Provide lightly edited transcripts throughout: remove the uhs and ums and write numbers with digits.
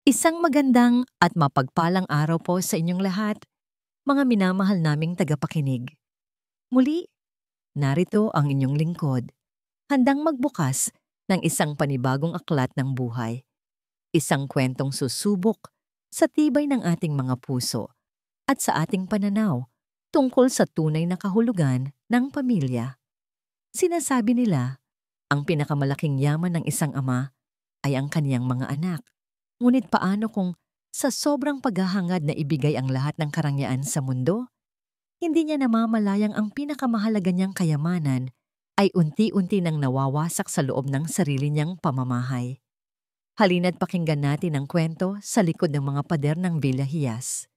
Isang magandang at mapagpalang araw po sa inyong lahat, mga minamahal naming tagapakinig. Muli, narito ang inyong lingkod, handang magbukas ng isang panibagong aklat ng buhay. Isang kwentong susubok sa tibay ng ating mga puso at sa ating pananaw tungkol sa tunay na kahulugan ng pamilya. Sinasabi nila, ang pinakamalaking yaman ng isang ama ay ang kaniyang mga anak. Ngunit paano kung sa sobrang paghahangad na ibigay ang lahat ng karangyaan sa mundo, hindi niya namamalayang ang pinakamahalaga niyang kayamanan ay unti-unti nang nawawasak sa loob ng sarili niyang pamamahay. Halina't pakinggan natin ang kwento sa likod ng mga pader ng Villa Hias.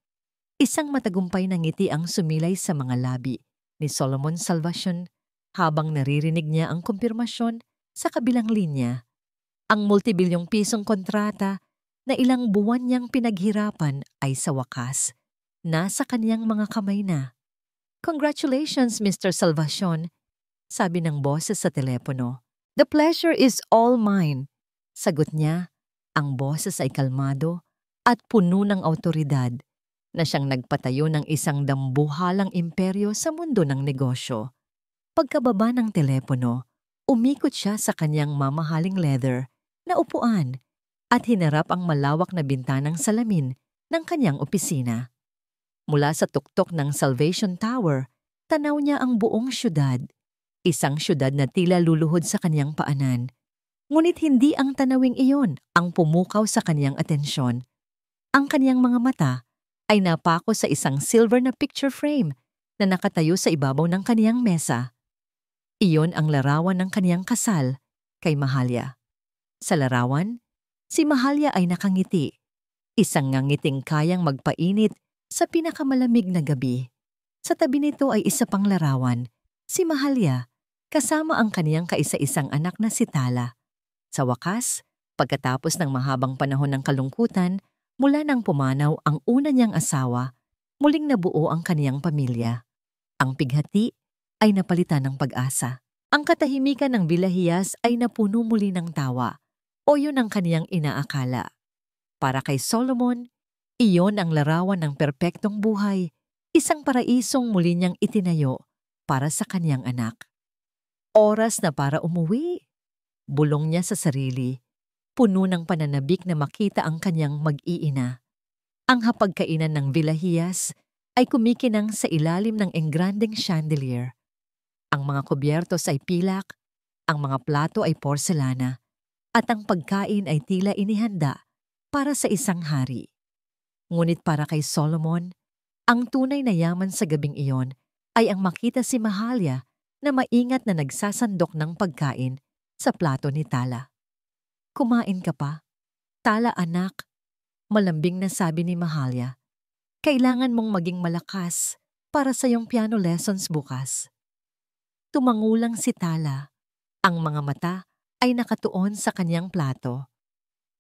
Isang matagumpay na ngiti ang sumilay sa mga labi ni Solomon Salvacion habang naririnig niya ang kumpirmasyon sa kabilang linya. Ang multibilyong pisong kontrata na ilang buwan niyang pinaghirapan ay sa wakas nasa kaniyang mga kamay na. "Congratulations, Mr. Salvacion," sabi ng boses sa telepono. "The pleasure is all mine," sagot niya. Ang boses ay kalmado at puno ng awtoridad na siyang nagpatayo ng isang dambuhalang imperyo sa mundo ng negosyo. Pagkababa ng telepono, umikot siya sa kanyang mamahaling leather na upuan at hinarap ang malawak na bintanang salamin ng kanyang opisina. Mula sa tuktok ng Salvation Tower, tanaw niya ang buong syudad, isang syudad na tila luluhod sa kanyang paanan. Ngunit hindi ang tanawing iyon ang pumukaw sa kanyang atensyon. Ang kanyang mga mata ay napako sa isang silver na picture frame na nakatayo sa ibabaw ng kanyang mesa. Iyon ang larawan ng kanyang kasal kay Mahalia. Sa larawan, si Mahalia ay nakangiti, isang ngangiting kayang magpainit sa pinakamalamig na gabi. Sa tabi nito ay isa pang larawan, si Mahalia, kasama ang kaniyang kaisa-isang anak na si Tala. Sa wakas, pagkatapos ng mahabang panahon ng kalungkutan, mula nang pumanaw ang una niyang asawa, muling nabuo ang kaniyang pamilya. Ang pighati ay napalitan ng pag-asa. Ang katahimikan ng Villa Hias ay napuno muli ng tawa, o yun ang kaniyang inaakala. Para kay Solomon, iyon ang larawan ng perpektong buhay, isang paraisong muli niyang itinayo para sa kaniyang anak. Oras na para umuwi. Bulong niya sa sarili, puno ng pananabik na makita ang kaniyang mag-iina. Ang hapagkainan ng Villa Hias ay kumikinang sa ilalim ng engrandeng chandelier. Ang mga kubyertos ay pilak, ang mga plato ay porselana, at ang pagkain ay tila inihanda para sa isang hari. Ngunit para kay Solomon, ang tunay na yaman sa gabing iyon ay ang makita si Mahalia na maingat na nagsasandok ng pagkain sa plato ni Tala. "Kumain ka pa? Tala anak," malambing na sabi ni Mahalia. "Kailangan mong maging malakas para sa iyong piano lessons bukas." Tumangulang si Tala. Ang mga mata ay nakatuon sa kanyang plato.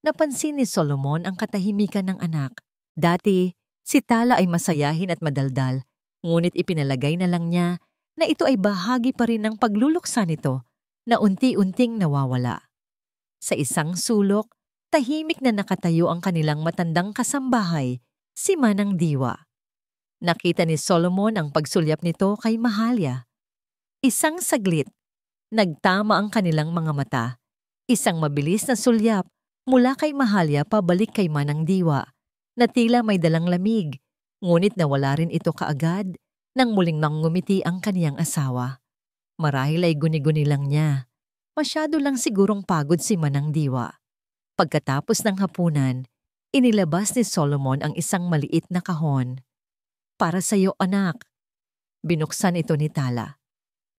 Napansin ni Solomon ang katahimikan ng anak. Dati, si Tala ay masayahin at madaldal, ngunit ipinalagay na lang niya na ito ay bahagi pa rin ng pagluluksa nito na unti-unting nawawala. Sa isang sulok, tahimik na nakatayo ang kanilang matandang kasambahay, si Manang Diwa. Nakita ni Solomon ang pagsulyap nito kay Mahalia. Isang saglit, nagtama ang kanilang mga mata. Isang mabilis na sulyap mula kay Mahalia pabalik kay Manang Diwa, na tila may dalang lamig, ngunit nawala rin ito kaagad nang muling nangumiti ang kaniyang asawa. Marahil ay guni-guni lang niya. Masyado lang sigurong pagod si Manang Diwa. Pagkatapos ng hapunan, inilabas ni Solomon ang isang maliit na kahon. "Para sa iyo, anak." Binuksan ito ni Tala.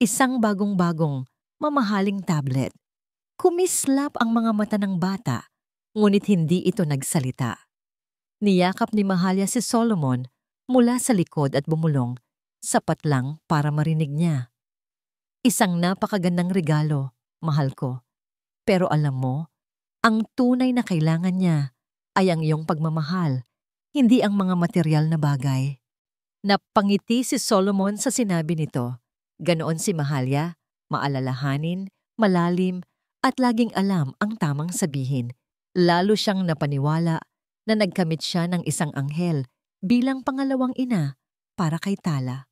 Isang bagong-bagong, mamahaling tablet. Kumislap ang mga mata ng bata, ngunit hindi ito nagsalita. Niyakap ni Mahalia si Solomon mula sa likod at bumulong, sapat lang para marinig niya. "Isang napakagandang regalo, mahal ko. Pero alam mo, ang tunay na kailangan niya ay ang iyong pagmamahal, hindi ang mga material na bagay." Napangiti si Solomon sa sinabi nito. Ganoon si Mahalia, maalalahanin, malalim, at laging alam ang tamang sabihin. Lalo siyang napaniwala na nagkamit siya ng isang anghel bilang pangalawang ina para kay Tala.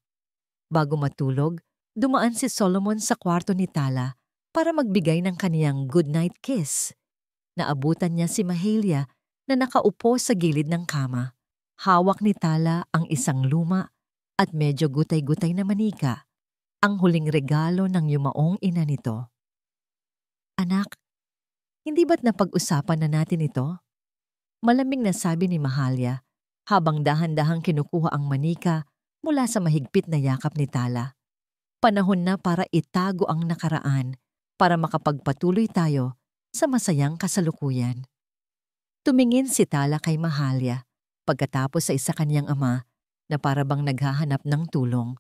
Bago matulog, dumaan si Solomon sa kwarto ni Tala para magbigay ng kaniyang goodnight kiss. Naabutan niya si Mahalia na nakaupo sa gilid ng kama. Hawak ni Tala ang isang luma at medyo gutay-gutay na manika, ang huling regalo ng yumaong ina nito. Anak, hindi ba't napag-usapan na natin ito? Malamig na sabi ni Mahalia habang dahan-dahang kinukuha ang manika mula sa mahigpit na yakap ni Tala. Panahon na para itago ang nakaraan para makapagpatuloy tayo sa masayang kasalukuyan. Tumingin si Tala kay Mahalia pagkatapos sa isa kanyang ama na para bang naghahanap ng tulong.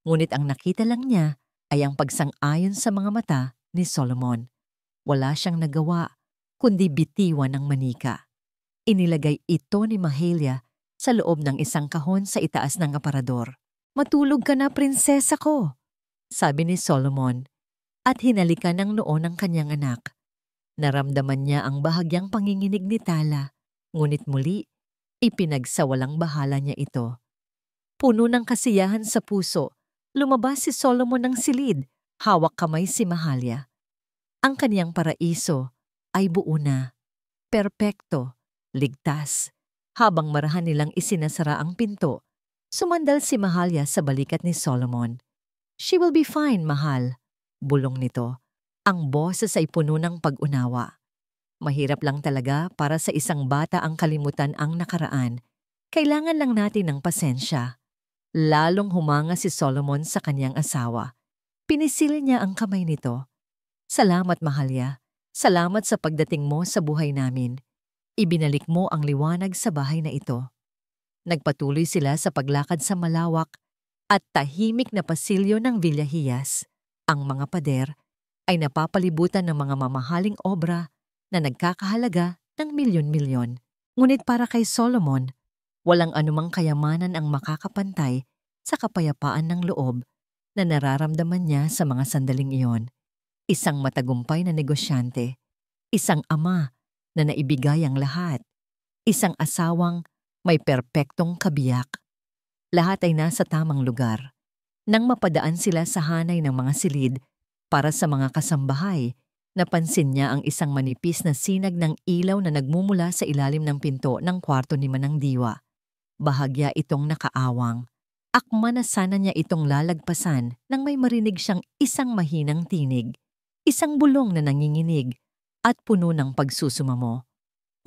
Ngunit ang nakita lang niya ay ang pagsang-ayon sa mga mata ni Solomon. Wala siyang nagawa kundi bitiwan ng manika. Inilagay ito ni Mahalia sa loob ng isang kahon sa itaas ng aparador. "Matulog ka na, prinsesa ko," sabi ni Solomon, at hinalikan ng noo ng kanyang anak. Naramdaman niya ang bahagyang panginginig ni Tala, ngunit muli, ipinagsawalang bahala niya ito. Puno ng kasiyahan sa puso, lumabas si Solomon ng silid, hawak kamay si Mahalia. Ang kaniyang paraiso ay buo na, perpekto, ligtas. Habang marahan nilang isinasara ang pinto, sumandal si Mahalia sa balikat ni Solomon. "She will be fine, mahal," bulong nito. Ang boses ay puno ng pag-unawa. Mahirap lang talaga para sa isang bata ang kalimutan ang nakaraan. Kailangan lang natin ng pasensya. Lalong humanga si Solomon sa kanyang asawa. Pinisil niya ang kamay nito. "Salamat, Mahalia. Salamat sa pagdating mo sa buhay namin. Ibinalik mo ang liwanag sa bahay na ito." Nagpatuloy sila sa paglakad sa malawak at tahimik na pasilyo ng Villa Hias. Ang mga pader ay napapalibutan ng mga mamahaling obra na nagkakahalaga ng milyon-milyon. Ngunit para kay Solomon, walang anumang kayamanan ang makakapantay sa kapayapaan ng loob na nararamdaman niya sa mga sandaling iyon. Isang matagumpay na negosyante, isang ama na naibigay ang lahat, isang asawang may perpektong kabiyak. Lahat ay nasa tamang lugar. Nang mapadaan sila sa hanay ng mga silid para sa mga kasambahay, napansin niya ang isang manipis na sinag ng ilaw na nagmumula sa ilalim ng pinto ng kwarto ni Manang Diwa. Bahagya itong nakaawang. Akma na sana niya itong lalagpasan nang may marinig siyang isang mahinang tinig, isang bulong na nanginginig at puno ng pagsusumamo.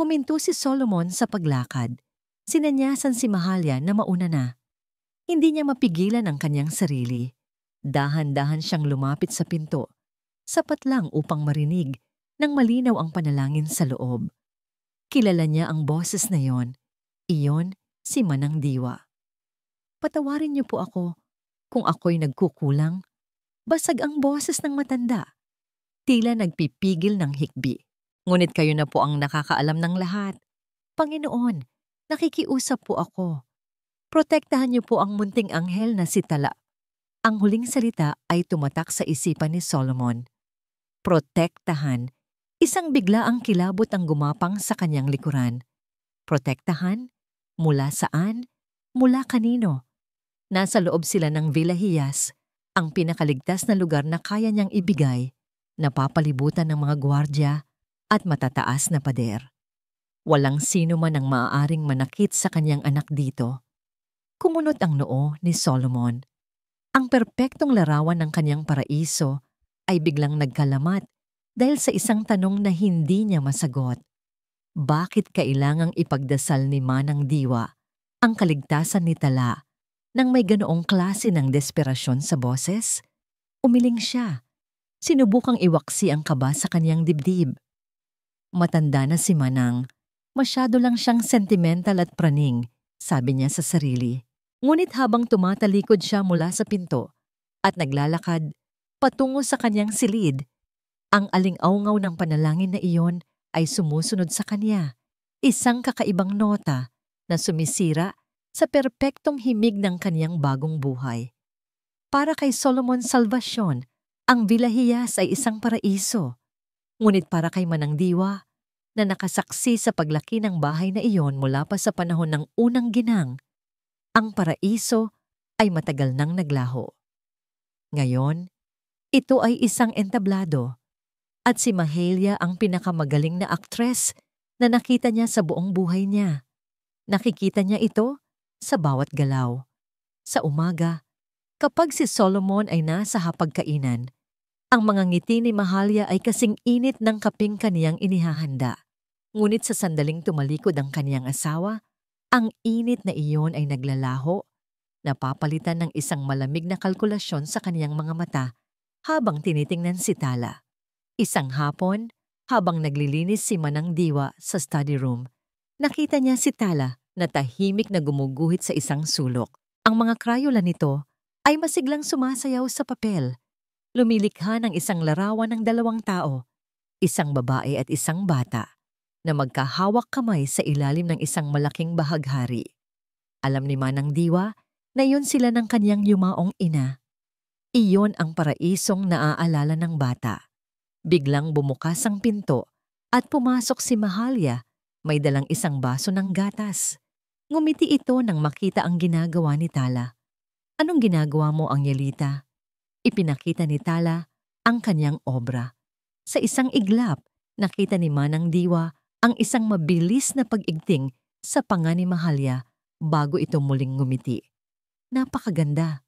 Huminto si Solomon sa paglakad. Sinanyasan si Mahalia na mauna na. Hindi niya mapigilan ang kanyang sarili. Dahan-dahan siyang lumapit sa pinto, sapat lang upang marinig nang malinaw ang panalangin sa loob. Kilala niya ang boses na yon. Iyon si Manang Diwa. "Patawarin niyo po ako kung ako'y nagkukulang." Basag ang boses ng matanda. Tila nagpipigil ng hikbi. "Ngunit kayo na po ang nakakaalam ng lahat. Panginoon, nakikiusap po ako. Protektahan niyo po ang munting anghel na si Tala." Ang huling salita ay tumatak sa isipan ni Solomon. Protektahan. Isang biglaang kilabot ang gumapang sa kanyang likuran. Protektahan? Mula saan? Mula kanino? Nasa loob sila ng Villa Hias, ang pinakaligtas na lugar na kaya niyang ibigay, napapalibutan ng mga gwardya at matataas na pader. Walang sino man ang maaaring manakit sa kanyang anak dito. Kumunot ang noo ni Solomon. Ang perpektong larawan ng kanyang paraiso ay biglang nagkalamat dahil sa isang tanong na hindi niya masagot. Bakit kailangang ipagdasal ni Manang Diwa ang kaligtasan ni Tala nang may ganoong klase ng desperasyon sa boses? Umiling siya. Sinubukang iwaksi ang kaba sa kanyang dibdib. Matanda na si Manang. Masyado lang siyang sentimental at praning, sabi niya sa sarili. Ngunit habang tumatalikod siya mula sa pinto at naglalakad patungo sa kanyang silid, ang aling-aungaw ng panalangin na iyon ay sumusunod sa kanya. Isang kakaibang nota na sumisira sa perpektong himig ng kanyang bagong buhay. Para kay Solomon Salvacion, ang Villa Hias ay isang paraiso. Ngunit para kay Manang Diwa, na nakasaksi sa paglaki ng bahay na iyon mula pa sa panahon ng unang ginang, ang paraiso ay matagal nang naglaho. Ngayon, ito ay isang entablado at si Mahalia ang pinakamagaling na aktres na nakita niya sa buong buhay niya. Nakikita niya ito sa bawat galaw. Sa umaga, kapag si Solomon ay nasa hapagkainan, ang mga ngiti ni Mahalia ay kasing init ng kapeng kaniyang inihahanda. Ngunit sa sandaling tumalikod ang kaniyang asawa, ang init na iyon ay naglalaho, napapalitan ng isang malamig na kalkulasyon sa kaniyang mga mata habang tinitingnan si Tala. Isang hapon, habang naglilinis si Manang Diwa sa study room, nakita niya si Tala na tahimik na gumuguhit sa isang sulok. Ang mga krayola nito ay masiglang sumasayaw sa papel. Lumilikha ng isang larawan ng dalawang tao, isang babae at isang bata, na magkahawak kamay sa ilalim ng isang malaking bahaghari. Alam ni Manang Diwa na iyon sila ng kanyang yumaong ina. Iyon ang paraisong naaalala ng bata. Biglang bumukas ang pinto at pumasok si Mahalia, may dalang isang baso ng gatas. Ngumiti ito nang makita ang ginagawa ni Tala. "Anong ginagawa mo, Angelita?" Ipinakita ni Tala ang kanyang obra. Sa isang iglap, nakita ni Manang Diwa ang isang mabilis na pag-igting sa panga ni Mahalia bago ito muling ngumiti. "Napakaganda,"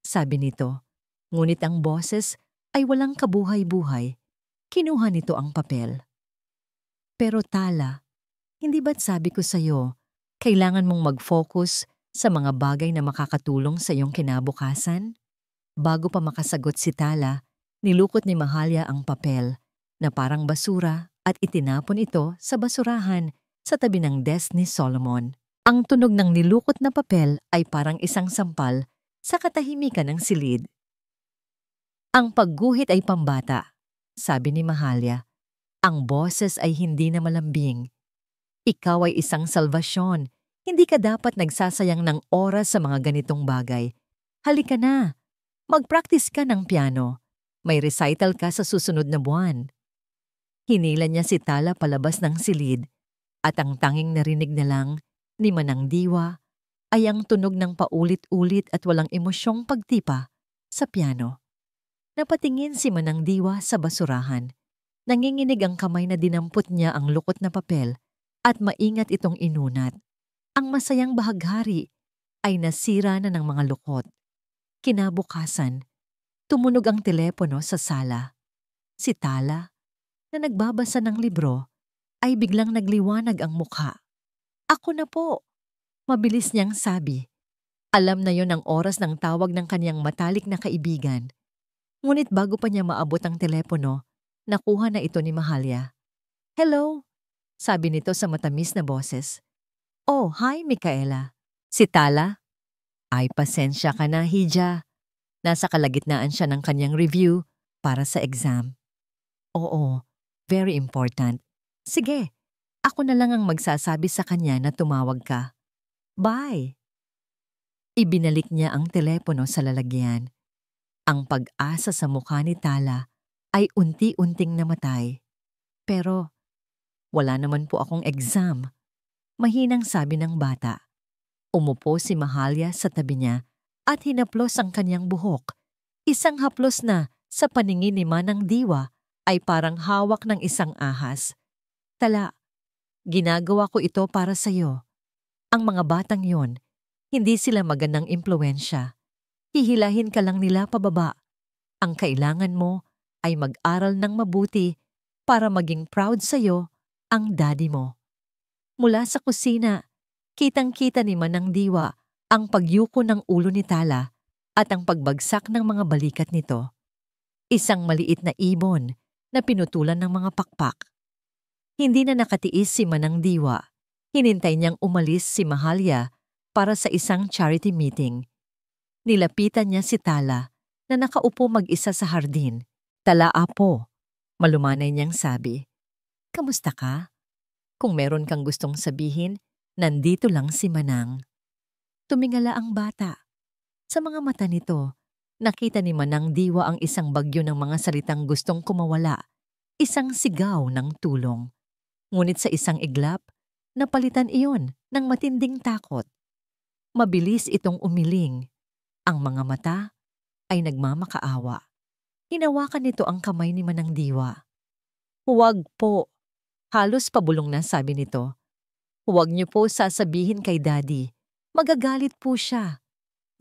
sabi nito. Ngunit ang boses ay walang kabuhay-buhay. Kinuha nito ang papel. "Pero Tala, hindi ba't sabi ko sa'yo, kailangan mong mag-focus sa mga bagay na makakatulong sa iyong kinabukasan?" Bago pa makasagot si Tala, nilukot ni Mahalia ang papel na parang basura at itinapon ito sa basurahan sa tabi ng desk ni Solomon. Ang tunog ng nilukot na papel ay parang isang sampal sa katahimikan ng silid. "Ang pagguhit ay pambata," sabi ni Mahalia. Ang boses ay hindi na malambing. "Ikaw ay isang salvasyon. Hindi ka dapat nagsasayang ng oras sa mga ganitong bagay. Halika na. Mag-practice ka ng piano. May recital ka sa susunod na buwan." Hinila niya si Tala palabas ng silid at ang tanging narinig na lang ni Manang Diwa ay ang tunog ng paulit-ulit at walang emosyong pagtipa sa piano. Napatingin si Manang Diwa sa basurahan. Nanginginig ang kamay na dinampot niya ang lukot na papel at maingat itong inunat. Ang masayang bahaghari ay nasira na ng mga lukot. Kinabukasan, tumunog ang telepono sa sala. Si Tala, na nagbabasa ng libro, ay biglang nagliwanag ang mukha. "Ako na po," mabilis niyang sabi. Alam na yon ang oras ng tawag ng kaniyang matalik na kaibigan. Ngunit bago pa niya maabot ang telepono, nakuha na ito ni Mahalia. "Hello," sabi nito sa matamis na boses. "Oh, hi, Micaela." Si Tala? "Ay, pasensya ka na, Hija. Nasa kalagitnaan siya ng kanyang review para sa exam." "Oo, very important. Sige, ako na lang ang magsasabi sa kanya na tumawag ka. Bye." Ibinalik niya ang telepono sa lalagyan. Ang pag-asa sa mukha ni Tala ay unti-unting namatay. "Pero, wala naman po akong exam," mahinang sabi ng bata. Umupo si Mahalia sa tabi niya at hinaplos ang kanyang buhok. Isang haplos na sa paningin ni Manang Diwa ay parang hawak ng isang ahas. "Tala, ginagawa ko ito para sa'yo. Ang mga batang yon, hindi sila magandang impluwensya. Hihilahin ka lang nila pababa. Ang kailangan mo ay mag-aral ng mabuti para maging proud sa'yo ang daddy mo." Mula sa kusina, kitang-kita ni Manang Diwa ang pagyuko ng ulo ni Tala at ang pagbagsak ng mga balikat nito. Isang maliit na ibon na pinutulan ng mga pakpak. Hindi na nakatiis si Manang Diwa. Hinintay niyang umalis si Mahalia para sa isang charity meeting. Nilapitan niya si Tala na nakaupo mag-isa sa hardin. "Tala, apo," malumanay niyang sabi. "Kamusta ka? Kung meron kang gustong sabihin, nandito lang si Manang." Tumingala ang bata. Sa mga mata nito, nakita ni Manang Diwa ang isang bagyo ng mga salitang gustong kumawala, isang sigaw ng tulong. Ngunit sa isang iglap, napalitan iyon ng matinding takot. Mabilis itong umiling. Ang mga mata ay nagmamakaawa. Hinawakan nito ang kamay ni Manang Diwa. "Huwag po." Halos pabulong na sabi nito. "Huwag niyo po sasabihin kay Daddy. Magagalit po siya."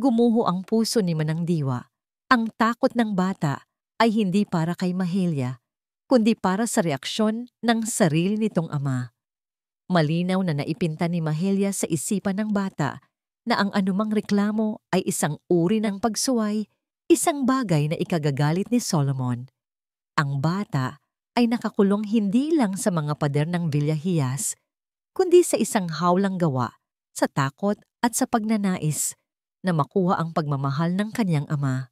Gumuho ang puso ni Manang Diwa. Ang takot ng bata ay hindi para kay Mahalia, kundi para sa reaksyon ng sarili nitong ama. Malinaw na naipinta ni Mahalia sa isipan ng bata na ang anumang reklamo ay isang uri ng pagsuway, isang bagay na ikagagalit ni Solomon. Ang bata ay nakakulong hindi lang sa mga pader ng Villahiyas, kundi sa isang hawlang gawa, sa takot at sa pagnanais na makuha ang pagmamahal ng kanyang ama.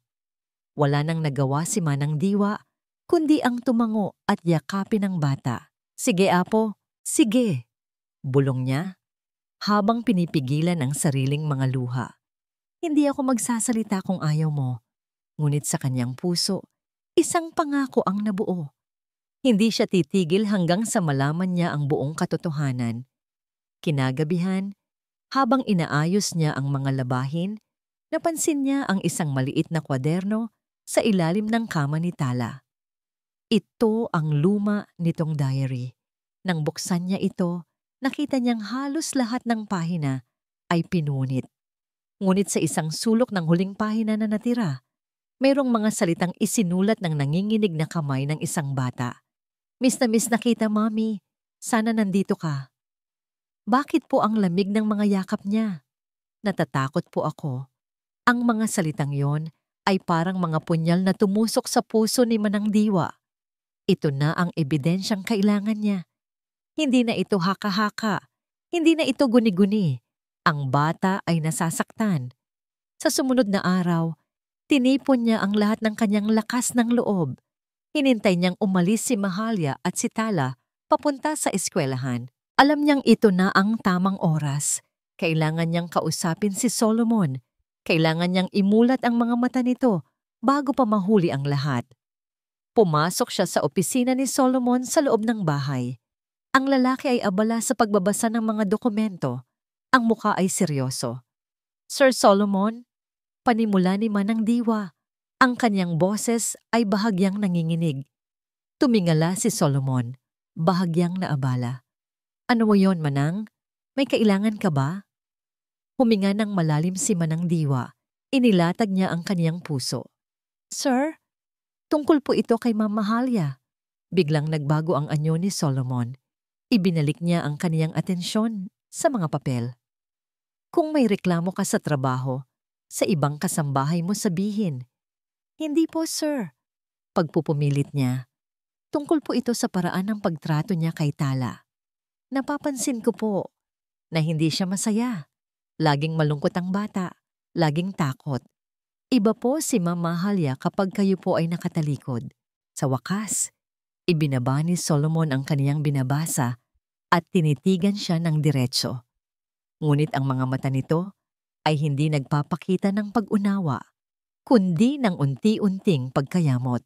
Wala nang nagawa si Manang Diwa, kundi ang tumango at yakapin ng bata. "Sige, Apo, sige," bulong niya, habang pinipigilan ang sariling mga luha. "Hindi ako magsasalita kung ayaw mo." Ngunit sa kanyang puso, isang pangako ang nabuo. Hindi siya titigil hanggang sa malaman niya ang buong katotohanan. Kinagabihan, habang inaayos niya ang mga labahin, napansin niya ang isang maliit na kwaderno sa ilalim ng kama ni Tala. Ito ang luma nitong diary. Nang buksan niya ito, nakita niyang halos lahat ng pahina ay pinunit. Ngunit sa isang sulok ng huling pahina na natira, mayroong mga salitang isinulat ng nanginginig na kamay ng isang bata. "Miss na miss na kita, Mommy. Sana nandito ka." Bakit po ang lamig ng mga yakap niya? Natatakot po ako. Ang mga salitang yon ay parang mga punyal na tumusok sa puso ni Manang Diwa. Ito na ang ebidensyang kailangan niya. Hindi na ito haka-haka. Hindi na ito guni-guni. Ang bata ay nasasaktan. Sa sumunod na araw, tinipon niya ang lahat ng kanyang lakas ng loob. Hinintay niyang umalis si Mahalia at si Tala papunta sa eskwelahan. Alam niyang ito na ang tamang oras. Kailangan niyang kausapin si Solomon. Kailangan niyang imulat ang mga mata nito bago pa mahuli ang lahat. Pumasok siya sa opisina ni Solomon sa loob ng bahay. Ang lalaki ay abala sa pagbabasa ng mga dokumento. Ang mukha ay seryoso. "Sir Solomon," panimula ni Manang Diwa. Ang kanyang boses ay bahagyang nanginginig. Tumingala si Solomon, bahagyang naabala. "Ano yon, Manang? May kailangan ka ba?" Huminga ng malalim si Manang Diwa. Inilatag niya ang kaniyang puso. "Sir, tungkol po ito kay Ma'am Mahalia." Biglang nagbago ang anyo ni Solomon. Ibinalik niya ang kaniyang atensyon sa mga papel. "Kung may reklamo ka sa trabaho, sa ibang kasambahay mo sabihin." "Hindi po, sir." Pagpupumilit niya. "Tungkol po ito sa paraan ng pagtrato niya kay Tala. Napapansin ko po na hindi siya masaya. Laging malungkot ang bata, laging takot. Iba po si Ma'am Mahalia kapag kayo po ay nakatalikod." Sa wakas, ibinaba ni Solomon ang kaniyang binabasa at tinitigan siya ng diretso. Ngunit ang mga mata nito ay hindi nagpapakita ng pag-unawa, kundi ng unti-unting pagkayamot.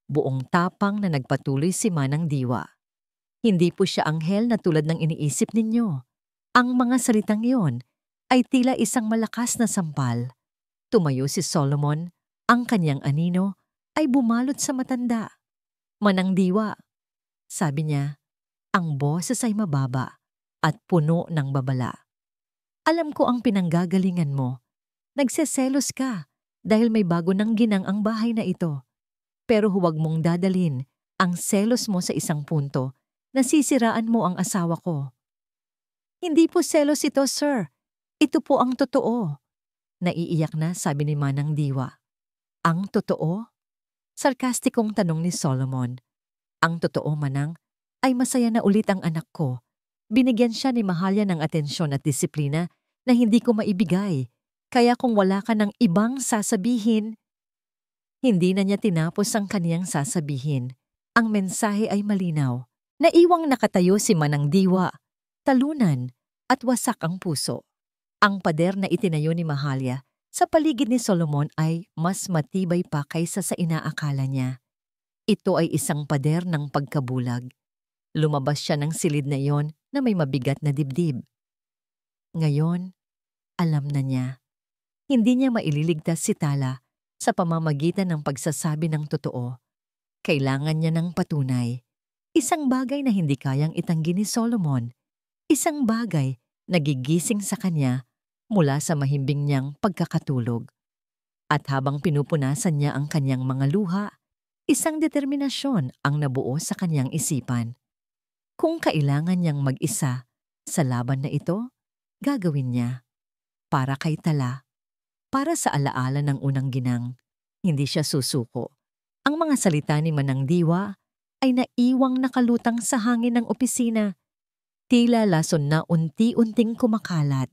Buong tapang na nagpatuloy si Manang Diwa. "Hindi po siya anghel na tulad ng iniisip ninyo." Ang mga salitang iyon ay tila isang malakas na sampal. Tumayo si Solomon, ang kanyang anino ay bumalot sa matanda. "Manang Diwa," sabi niya, ang boses ay mababa at puno ng babala. "Alam ko ang pinanggagalingan mo. Nagseselos ka dahil may bago nang ginang ang bahay na ito. Pero huwag mong dadalhin ang selos mo sa isang punto na sisiraan mo ang asawa ko." "Hindi po selos ito, sir. Ito po ang totoo." Naiiyak na sabi ni Manang Diwa. "Ang totoo?" Sarkastikong tanong ni Solomon. "Ang totoo, Manang, ay masaya na ulit ang anak ko. Binigyan siya ni Mahalia ng atensyon at disiplina na hindi ko maibigay. Kaya kung wala ka ng ibang sasabihin..." Hindi na niya tinapos ang kaniyang sasabihin. Ang mensahe ay malinaw. Naiwang nakatayo si Manang Diwa, talunan at wasak ang puso. Ang pader na itinayo ni Mahalia sa paligid ni Solomon ay mas matibay pa kaysa sa inaakala niya. Ito ay isang pader ng pagkabulag. Lumabas siya ng silid na iyon na may mabigat na dibdib. Ngayon, alam na niya. Hindi niya maililigtas si Tala sa pamamagitan ng pagsasabi ng totoo. Kailangan niya ng patunay. Isang bagay na hindi kayang itanggi ni Solomon. Isang bagay na gigising sa kanya mula sa mahimbing niyang pagkakatulog. At habang pinupunasan niya ang kanyang mga luha, isang determinasyon ang nabuo sa kanyang isipan. Kung kailangan niyang mag-isa sa laban na ito, gagawin niya. Para kay Tala, para sa alaala ng unang ginang, hindi siya susuko. Ang mga salita ni Manang Diwa ay naiwang nakalutang sa hangin ng opisina. Tila lason na unti-unting kumakalat.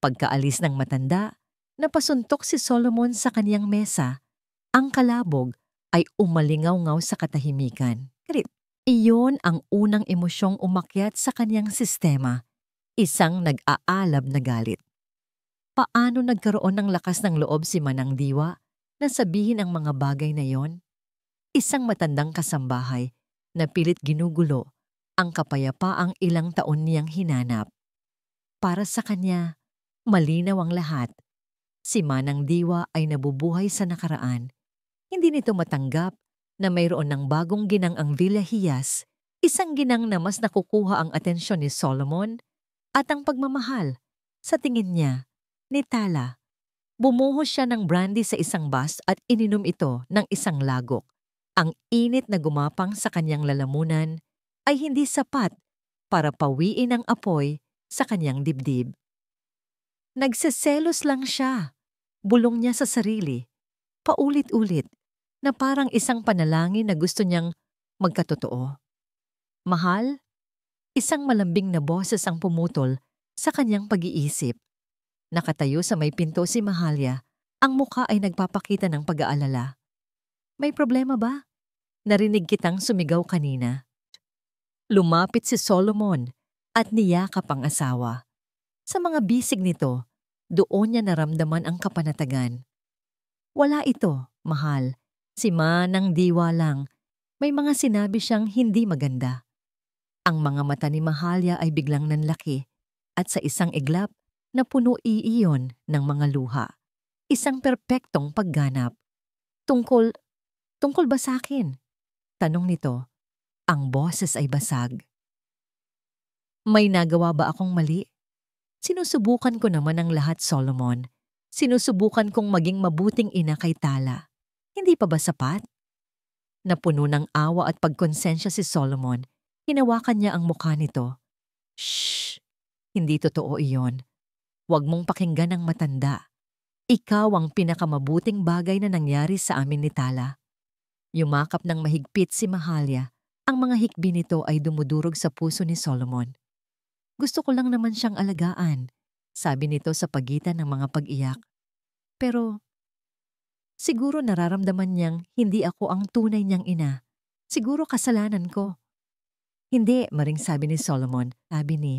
Pagkaalis ng matanda, napasuntok si Solomon sa kaniyang mesa. Ang kalabog ay umalingaw-ngaw sa katahimikan. Iyon ang unang emosyong umakyat sa kaniyang sistema, isang nag-aalab na galit. Paano nagkaroon ng lakas ng loob si Manang Diwa na sabihin ang mga bagay na yon? Isang matandang kasambahay na pilit ginugulo ang kapayapaang ilang taon niyang hinanap. Para sa kanya, malinaw ang lahat. Si Manang Diwa ay nabubuhay sa nakaraan. Hindi nito matanggap na mayroon ng bagong ginang ang Villa Hiyas, isang ginang na mas nakukuha ang atensyon ni Solomon at ang pagmamahal. Sa tingin niya, ni Tala, bumuhos siya ng brandy sa isang bus at ininom ito ng isang lagok. Ang init na gumapang sa kanyang lalamunan ay hindi sapat para pawiin ang apoy sa kanyang dibdib. Nagseselos lang siya. Bulong niya sa sarili, paulit-ulit, na parang isang panalangin na gusto niyang magkatotoo. Mahal, isang malambing na boses ang pumutol sa kanyang pag-iisip. Nakatayo sa may pinto si Mahalya, ang mukha ay nagpapakita ng pag-aalala. May problema ba? Narinig kitang sumigaw kanina. Lumapit si Solomon at niyakap ang asawa. Sa mga bisig nito, doon niya naramdaman ang kapanatagan. Wala ito, mahal. Si Manang Diwa lang. May mga sinabi siyang hindi maganda. Ang mga mata ni Mahalya ay biglang nanlaki at sa isang iglap na puno iiyon ng mga luha. Isang perpektong pagganap. Tungkol ba sa akin? Tanong nito. Ang boses ay basag. May nagawa ba akong mali? Sinusubukan ko naman ang lahat, Solomon. Sinusubukan kong maging mabuting ina kay Tala. Hindi pa ba sapat? Napuno ng awa at pagkonsensya si Solomon, hinawakan niya ang mukha nito. Shh! Hindi totoo iyon. Huwag mong pakinggan ang matanda. Ikaw ang pinakamabuting bagay na nangyari sa amin ni Tala. Yumakap ng mahigpit si Mahalya. Ang mga hikbi nito ay dumudurog sa puso ni Solomon. Gusto ko lang naman siyang alagaan, sabi nito sa pagitan ng mga pag-iyak. Pero siguro nararamdaman niyang hindi ako ang tunay niyang ina. Siguro kasalanan ko. Hindi, maring sabi ni Solomon. Sabi ni,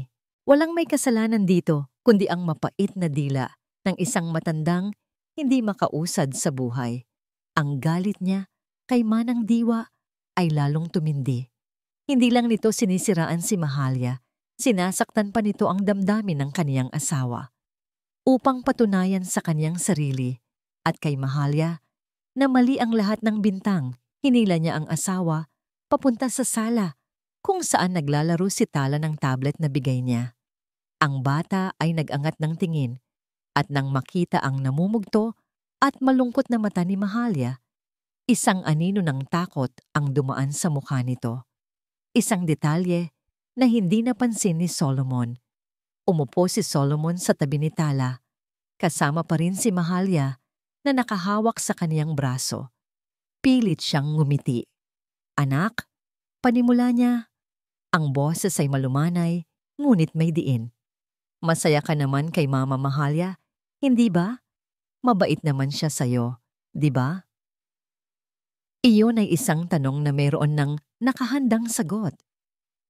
walang may kasalanan dito kundi ang mapait na dila ng isang matandang hindi makausad sa buhay. Ang galit niya kay Manang Diwa ay lalong tumindi. Hindi lang nito sinisiraan si Mahalya, sinasaktan pa nito ang damdamin ng kaniyang asawa. Upang patunayan sa kaniyang sarili at kay Mahalya na mali ang lahat ng bintang, hinila niya ang asawa papunta sa sala kung saan naglalaro si Tala ng tablet na bigay niya. Ang bata ay nag-angat ng tingin at nang makita ang namumugto at malungkot na mata ni Mahalya, isang anino ng takot ang dumaan sa mukha nito. Isang detalye na hindi napansin ni Solomon. Umupo si Solomon sa tabi ni Tala. Kasama pa rin si Mahalya na nakahawak sa kaniyang braso. Pilit siyang ngumiti. Anak, panimula niya. Ang boses ay malumanay, ngunit may diin. Masaya ka naman kay Mama Mahalya, hindi ba? Mabait naman siya sa'yo, di ba? Iyon ay isang tanong na mayroon ng nakahandang sagot.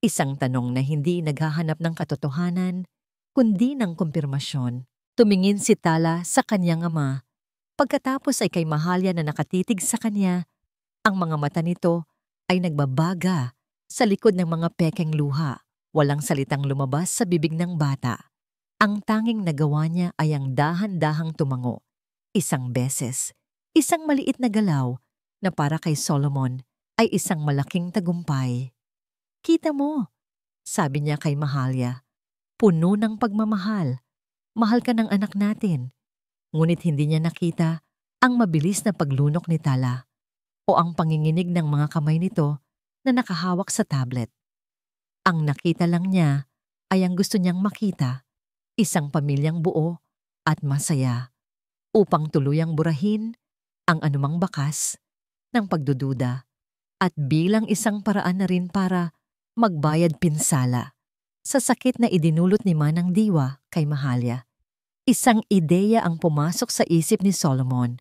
Isang tanong na hindi naghahanap ng katotohanan, kundi ng kumpirmasyon. Tumingin si Tala sa kanyang ama. Pagkatapos ay kay Mahalya na nakatitig sa kanya, ang mga mata nito ay nagbabaga Sa likod ng mga pekeng luha, walang salitang lumabas sa bibig ng bata. Ang tanging nagawa niya ay ang dahan-dahang tumango. Isang beses, isang maliit na galaw na para kay Solomon ay isang malaking tagumpay. Kita mo, sabi niya kay Mahalia, puno ng pagmamahal. Mahal ka ng anak natin. Ngunit hindi niya nakita ang mabilis na paglunok ni Tala o ang panginginig ng mga kamay nito na nakahawak sa tablet. Ang nakita lang niya ay ang gusto niyang makita, isang pamilyang buo at masaya, upang tuluyang burahin ang anumang bakas ng pagdududa at bilang isang paraan na rin para magbayad pinsala sa sakit na idinulot ni Manang Diwa kay Mahalia. Isang ideya ang pumasok sa isip ni Solomon.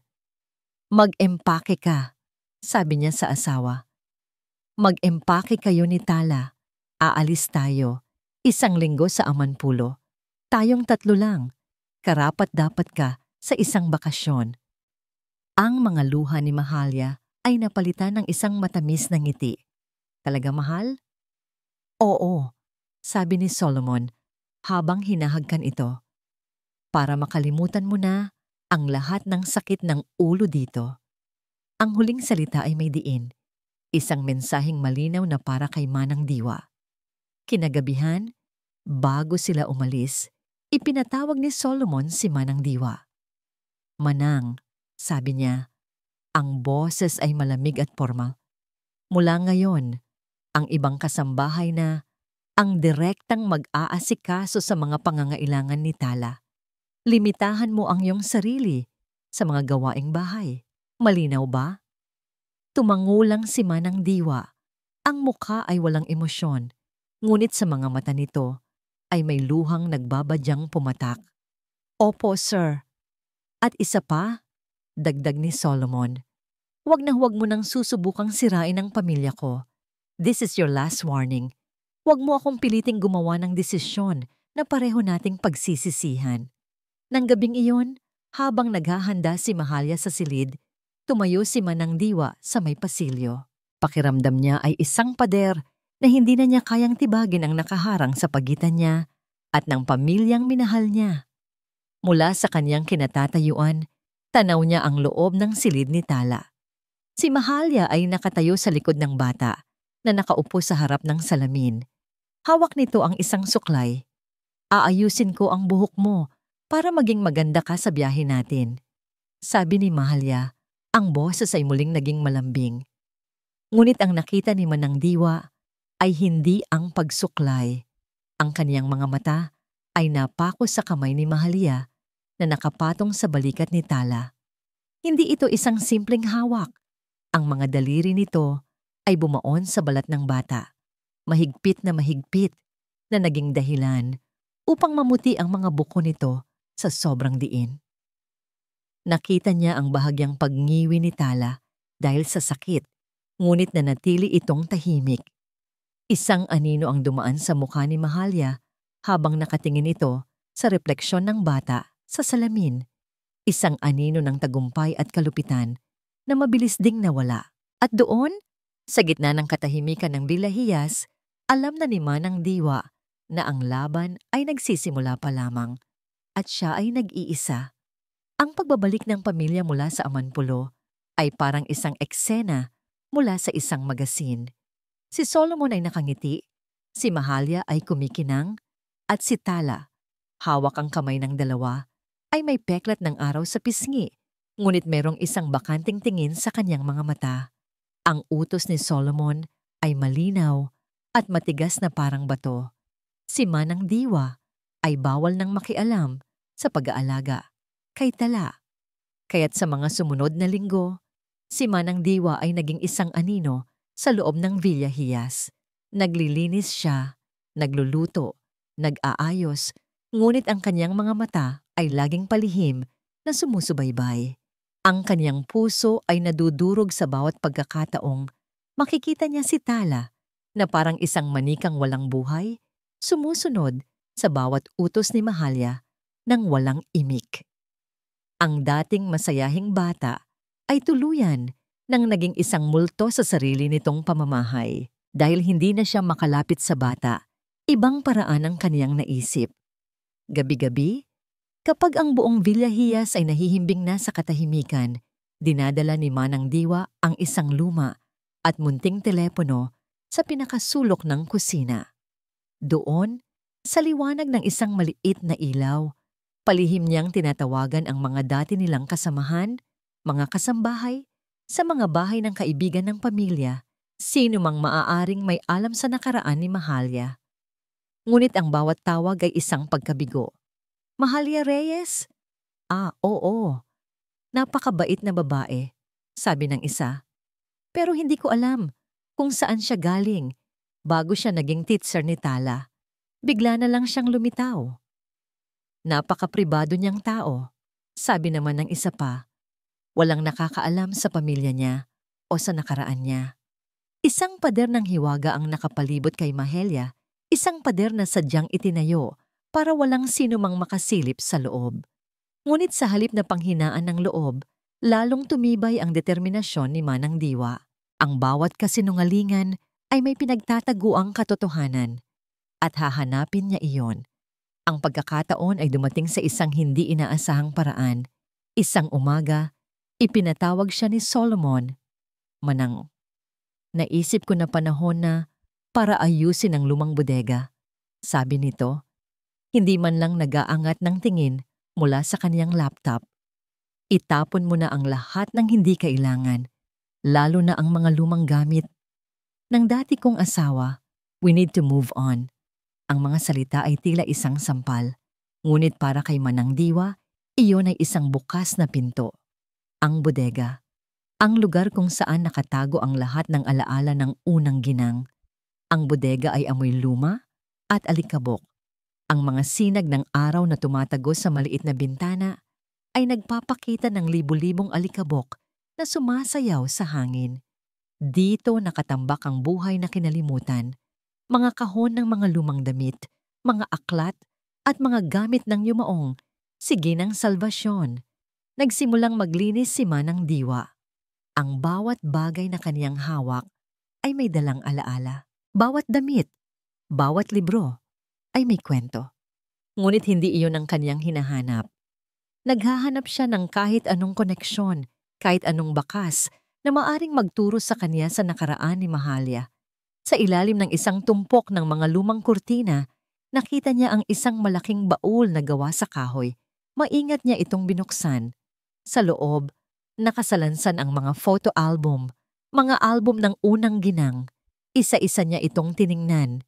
Mag-empake ka, sabi niya sa asawa. Mag-empake kayo ni Tala. Aalis tayo. 1 linggo sa Amanpulo. Tayong 3 lang. Karapat-dapat ka sa isang bakasyon. Ang mga luha ni Mahalia ay napalitan ng isang matamis na ngiti. Talaga mahal? Oo, sabi ni Solomon habang hinahagkan ito. Para makalimutan mo na ang lahat ng sakit ng ulo dito. Ang huling salita ay may diin. Isang mensaheng malinaw na para kay Manang Diwa. Kinagabihan, bago sila umalis, ipinatawag ni Solomon si Manang Diwa. Manang, sabi niya, ang boses ay malamig at formal. Mula ngayon, ang ibang kasambahay na ang direktang mag-aasikaso sa mga pangangailangan ni Tala. Limitahan mo ang iyong sarili sa mga gawaing bahay. Malinaw ba? Tumangulang si Manang Diwa. Ang mukha ay walang emosyon, ngunit sa mga mata nito ay may luhang nagbabadyang pumatak. Opo, sir. At isa pa, dagdag ni Solomon, huwag na huwag mo nang susubukang sirain ang pamilya ko. This is your last warning. Huwag mo akong piliting gumawa ng desisyon na pareho nating pagsisisihan. Nang gabing iyon, habang naghahanda si Mahalia sa silid, tumayo si Manang Diwa sa may pasilyo. Pakiramdam niya ay isang pader na hindi na niya kayang tibagin ang nakaharang sa pagitan niya at ng pamilyang minahal niya. Mula sa kanyang kinatatayuan, tanaw niya ang loob ng silid ni Tala. Si Mahalia ay nakatayo sa likod ng bata na nakaupo sa harap ng salamin. Hawak nito ang isang suklay. Aayusin ko ang buhok mo para maging maganda ka sa biyahe natin. Sabi ni Mahalia, ang boses ay muling naging malambing. Ngunit ang nakita ni Manang Diwa ay hindi ang pagsuklay. Ang kaniyang mga mata ay napako sa kamay ni Mahalia na nakapatong sa balikat ni Tala. Hindi ito isang simpleng hawak. Ang mga daliri nito ay bumaon sa balat ng bata. Mahigpit na naging dahilan upang mamuti ang mga buko nito sa sobrang diin. Nakita niya ang bahagyang pagngiwi ni Tala dahil sa sakit, ngunit nanatili itong tahimik. Isang anino ang dumaan sa mukha ni Mahalia habang nakatingin ito sa refleksyon ng bata sa salamin. Isang anino ng tagumpay at kalupitan na mabilis ding nawala. At doon, sa gitna ng katahimikan ng bilahiyas, alam na ni Manang Diwa na ang laban ay nagsisimula pa lamang. At siya ay nag-iisa. Ang pagbabalik ng pamilya mula sa Amanpulo ay parang isang eksena mula sa isang magasin. Si Solomon ay nakangiti, si Mahalia ay kumikinang, at si Tala, hawak ang kamay ng dalawa, ay may peklat ng araw sa pisngi, ngunit merong isang bakanting tingin sa kanyang mga mata. Ang utos ni Solomon ay malinaw at matigas na parang bato. Si Manang Diwa ay bawal nang makialam sa pag-aalaga kay Tala. Kaya't sa mga sumunod na linggo, si Manang Diwa ay naging isang anino sa loob ng Villa Hiyas. Naglilinis siya, nagluluto, nag-aayos, ngunit ang kanyang mga mata ay laging palihim na sumusubaybay. Ang kanyang puso ay nadudurog sa bawat pagkakataong makikita niya si Tala na parang isang manikang walang buhay, sumusunod sa bawat utos ni Mahalia ng walang imik. Ang dating masayahing bata ay tuluyan nang naging isang multo sa sarili nitong pamamahay. Dahil hindi na siya makalapit sa bata, ibang paraan ang kaniyang naisip. Gabi-gabi, kapag ang buong Villahiyas ay nahihimbing na sa katahimikan, dinadala ni Manang Diwa ang isang luma at munting telepono sa pinakasulok ng kusina. Doon, sa liwanag ng isang maliit na ilaw, palihim niyang tinatawagan ang mga dati nilang kasamahan, mga kasambahay, sa mga bahay ng kaibigan ng pamilya, sino mang maaaring may alam sa nakaraan ni Mahalia. Ngunit ang bawat tawag ay isang pagkabigo. Mahalia Reyes? Ah, oo. Napakabait na babae, sabi ng isa. Pero hindi ko alam kung saan siya galing bago siya naging teacher ni Tala. Bigla na lang siyang lumitaw. Napaka-pribado niyang tao, sabi naman ng isa pa. Walang nakakaalam sa pamilya niya o sa nakaraan niya. Isang pader ng hiwaga ang nakapalibot kay Mahalia, isang pader na sadyang itinayo para walang sino mang makasilip sa loob. Ngunit sa halip na panghinaan ng loob, lalong tumibay ang determinasyon ni Manang Diwa. Ang bawat kasinungalingan ay may pinagtataguang katotohanan at hahanapin niya iyon. Ang pagkakataon ay dumating sa isang hindi inaasahang paraan. Isang umaga, ipinatawag siya ni Solomon. Manang, naisip ko na panahon na para ayusin ang lumang bodega. Sabi nito, hindi man lang nag-aangat ng tingin mula sa kaniyang laptop. Itapon mo na ang lahat ng hindi kailangan, lalo na ang mga lumang gamit. Ng dati kong asawa, we need to move on. Ang mga salita ay tila isang sampal, ngunit para kay Manang Diwa, iyon ay isang bukas na pinto. Ang bodega, ang lugar kung saan nakatago ang lahat ng alaala ng unang ginang. Ang bodega ay amoy luma at alikabok. Ang mga sinag ng araw na tumatago sa maliit na bintana ay nagpapakita ng libu-libong alikabok na sumasayaw sa hangin. Dito nakatambak ang buhay na kinalimutan, mga kahon ng mga lumang damit, mga aklat at mga gamit ng yumaong, sige ng salbasyon. Nagsimulang maglinis si Manang Diwa. Ang bawat bagay na kaniyang hawak ay may dalang alaala. Bawat damit, bawat libro ay may kwento. Ngunit hindi iyon ang kaniyang hinahanap. Naghahanap siya ng kahit anong koneksyon, kahit anong bakas na maaring magturo sa kaniya sa nakaraan ni Mahalia. Sa ilalim ng isang tumpok ng mga lumang kurtina, nakita niya ang isang malaking baul na gawa sa kahoy. Maingat niya itong binuksan. Sa loob, nakasalansan ang mga photo album, mga album ng unang ginang. Isa-isa niya itong tiningnan.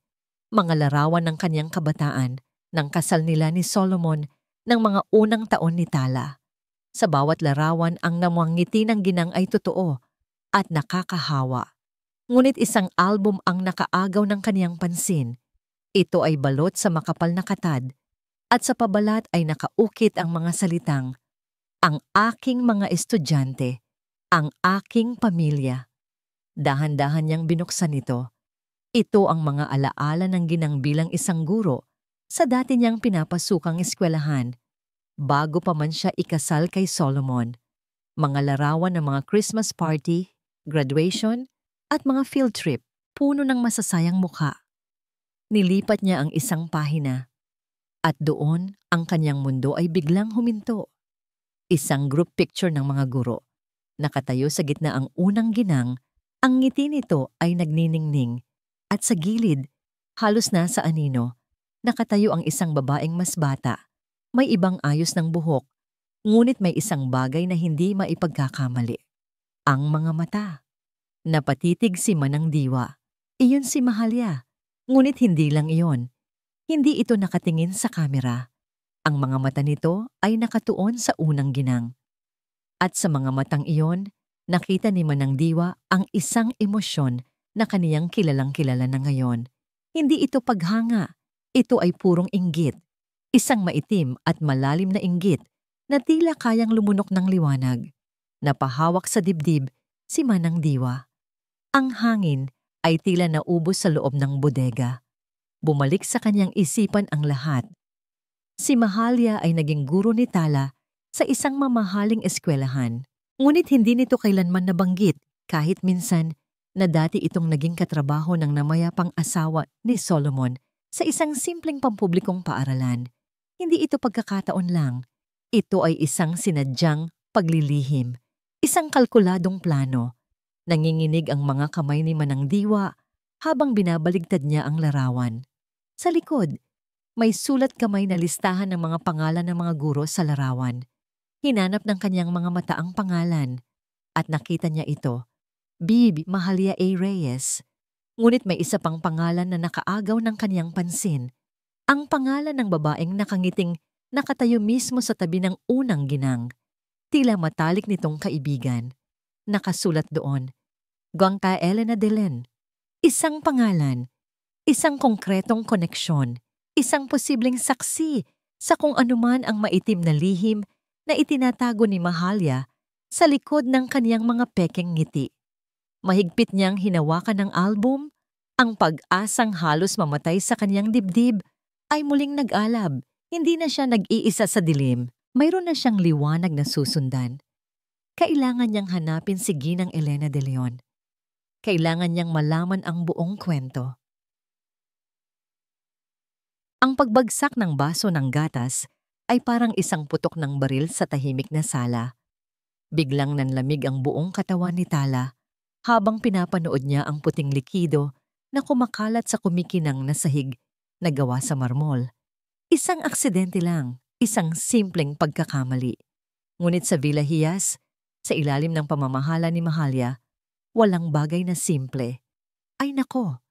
Mga larawan ng kanyang kabataan, ng kasal nila ni Solomon, ng mga unang taon ni Tala. Sa bawat larawan ang namangiti ng ginang ay totoo at nakakahawa. Ngunit isang album ang nakaagaw ng kaniyang pansin. Ito ay balot sa makapal na katad at sa pabalat ay nakaukit ang mga salitang, ang aking mga estudyante, ang aking pamilya. Dahan-dahan niyang binuksan ito. Ito ang mga alaala ng ginang bilang isang guro sa dati niyang pinapasukang eskwelahan bago pa man siya ikasal kay Solomon. Mga larawan ng mga Christmas party, graduation, at mga field trip, puno ng masasayang mukha. Nilipat niya ang isang pahina at doon ang kanyang mundo ay biglang huminto. Isang group picture ng mga guro. Nakatayo sa gitna ang unang ginang, ang ngiti nito ay nagniningning at sa gilid, halos nasa anino, nakatayo ang isang babaeng mas bata. May ibang ayos ng buhok, ngunit may isang bagay na hindi maipagkakamali. Ang mga mata. Napatitig si Manang Diwa. Iyon si Mahalia. Ngunit hindi lang iyon. Hindi ito nakatingin sa kamera. Ang mga mata nito ay nakatuon sa unang ginang. At sa mga matang iyon, nakita ni Manang Diwa ang isang emosyon na kaniyang kilalang-kilala na ngayon. Hindi ito paghanga. Ito ay purong inggit. Isang maitim at malalim na inggit na tila kayang lumunok ng liwanag. Napahawak sa dibdib si Manang Diwa. Ang hangin ay tila naubos sa loob ng bodega. Bumalik sa kanyang isipan ang lahat. Si Mahalia ay naging guro ni Tala sa isang mamahaling eskwelahan. Ngunit hindi nito kailanman nabanggit kahit minsan na dati itong naging katrabaho ng namayapang asawa ni Solomon sa isang simpleng pampublikong paaralan. Hindi ito pagkakataon lang. Ito ay isang sinadyang paglilihim, isang kalkuladong plano. Nanginginig ang mga kamay ni Manang Diwa habang binabaligtad niya ang larawan. Sa likod, may sulat kamay na listahan ng mga pangalan ng mga guro sa larawan. Hinanap ng kanyang mga mata ang pangalan at nakita niya ito, Bibi Mahalia A. Reyes. Ngunit may isa pang pangalan na nakaagaw ng kanyang pansin. Ang pangalan ng babaeng nakangiting nakatayo mismo sa tabi ng unang ginang. Tila matalik nitong kaibigan. Nakasulat doon, Gongka Elena Delen. Isang pangalan, isang konkretong koneksyon, isang posibleng saksi sa kung anuman ang maitim na lihim na itinatago ni Mahalia sa likod ng kaniyang mga pekeng ngiti. Mahigpit niyang hinawakan ng album, ang pag-asang halos mamatay sa kaniyang dibdib ay muling nag-alab. Hindi na siya nag-iisa sa dilim. Mayroon na siyang liwanag na susundan. Kailangan niyang hanapin si Ginang Elena de Leon. Kailangan niyang malaman ang buong kwento. Ang pagbagsak ng baso ng gatas ay parang isang putok ng baril sa tahimik na sala. Biglang nanlamig ang buong katawan ni Tala habang pinapanood niya ang puting likido na kumakalat sa kumikinang na sahig na gawa sa marmol. Isang aksidente lang, isang simpleng pagkakamali. Ngunit sa Villa Hiyas, sa ilalim ng pamamahala ni Mahalia, walang bagay na simple. Ay nako,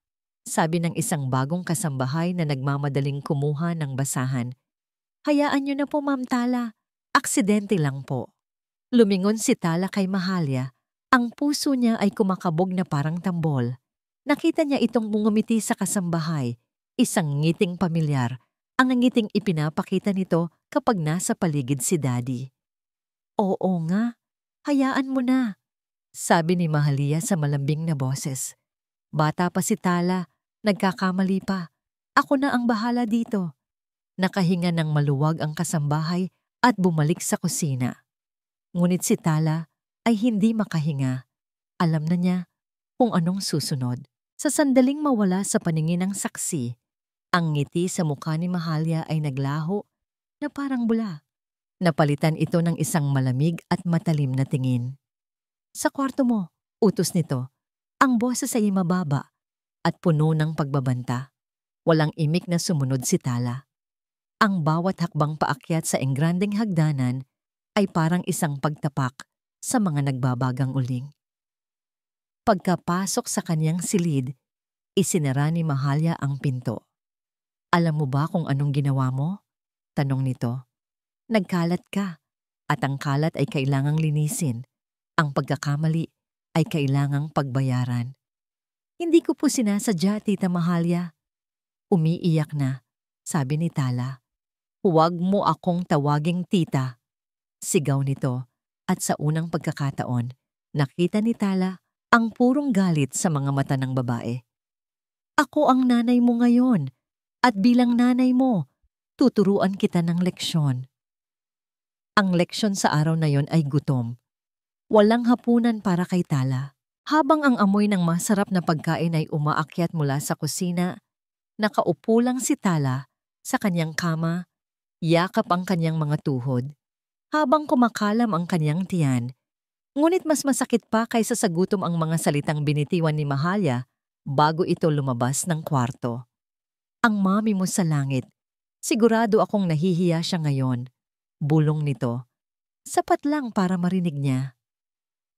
sabi ng isang bagong kasambahay na nagmamadaling kumuha ng basahan. Hayaan niyo na po, Ma'am Tala. Aksidente lang po. Lumingon si Tala kay Mahalia. Ang puso niya ay kumakabog na parang tambol. Nakita niya itong bungumiti sa kasambahay, isang ngiting pamilyar, ang ngiting ipinapakita nito kapag nasa paligid si Daddy. Oo nga, hayaan mo na, sabi ni Mahalia sa malambing na boses. Bata pa si Tala, nagkakamali pa. Ako na ang bahala dito. Nakahinga ng maluwag ang kasambahay at bumalik sa kusina. Ngunit si Tala ay hindi makahinga. Alam na niya kung anong susunod. Sa sandaling mawala sa paningin ng saksi, ang ngiti sa mukha ni Mahalia ay naglaho na parang bula. Napalitan ito ng isang malamig at matalim na tingin. Sa kwarto mo, utos nito. Ang boses ay mababa at puno ng pagbabanta. Walang imik na sumunod si Tala. Ang bawat hakbang paakyat sa engrandeng hagdanan ay parang isang pagtapak sa mga nagbabagang uling. Pagkapasok sa kanyang silid, isinara ni Mahalia ang pinto. Alam mo ba kung anong ginawa mo? Tanong nito. Nagkalat ka, at ang kalat ay kailangang linisin. Ang pagkakamali ay kailangang pagbayaran. Hindi ko po sinasadya, Tita Mahalia. Umiiyak na, sabi ni Tala. Huwag mo akong tawaging tita. Sigaw nito, at sa unang pagkakataon, nakita ni Tala ang purong galit sa mga mata ng babae. Ako ang nanay mo ngayon, at bilang nanay mo, tuturuan kita ng leksyon. Ang leksyon sa araw na yon ay gutom. Walang hapunan para kay Tala. Habang ang amoy ng masarap na pagkain ay umaakyat mula sa kusina, nakaupo lang si Tala sa kanyang kama, yakap ang kanyang mga tuhod, habang kumakalam ang kanyang tiyan. Ngunit mas masakit pa kaysa sa gutom ang mga salitang binitiwan ni Mahalia bago ito lumabas ng kwarto. Ang mami mo sa langit, sigurado akong nahihiya siya ngayon. Bulong nito. Sapat lang para marinig niya.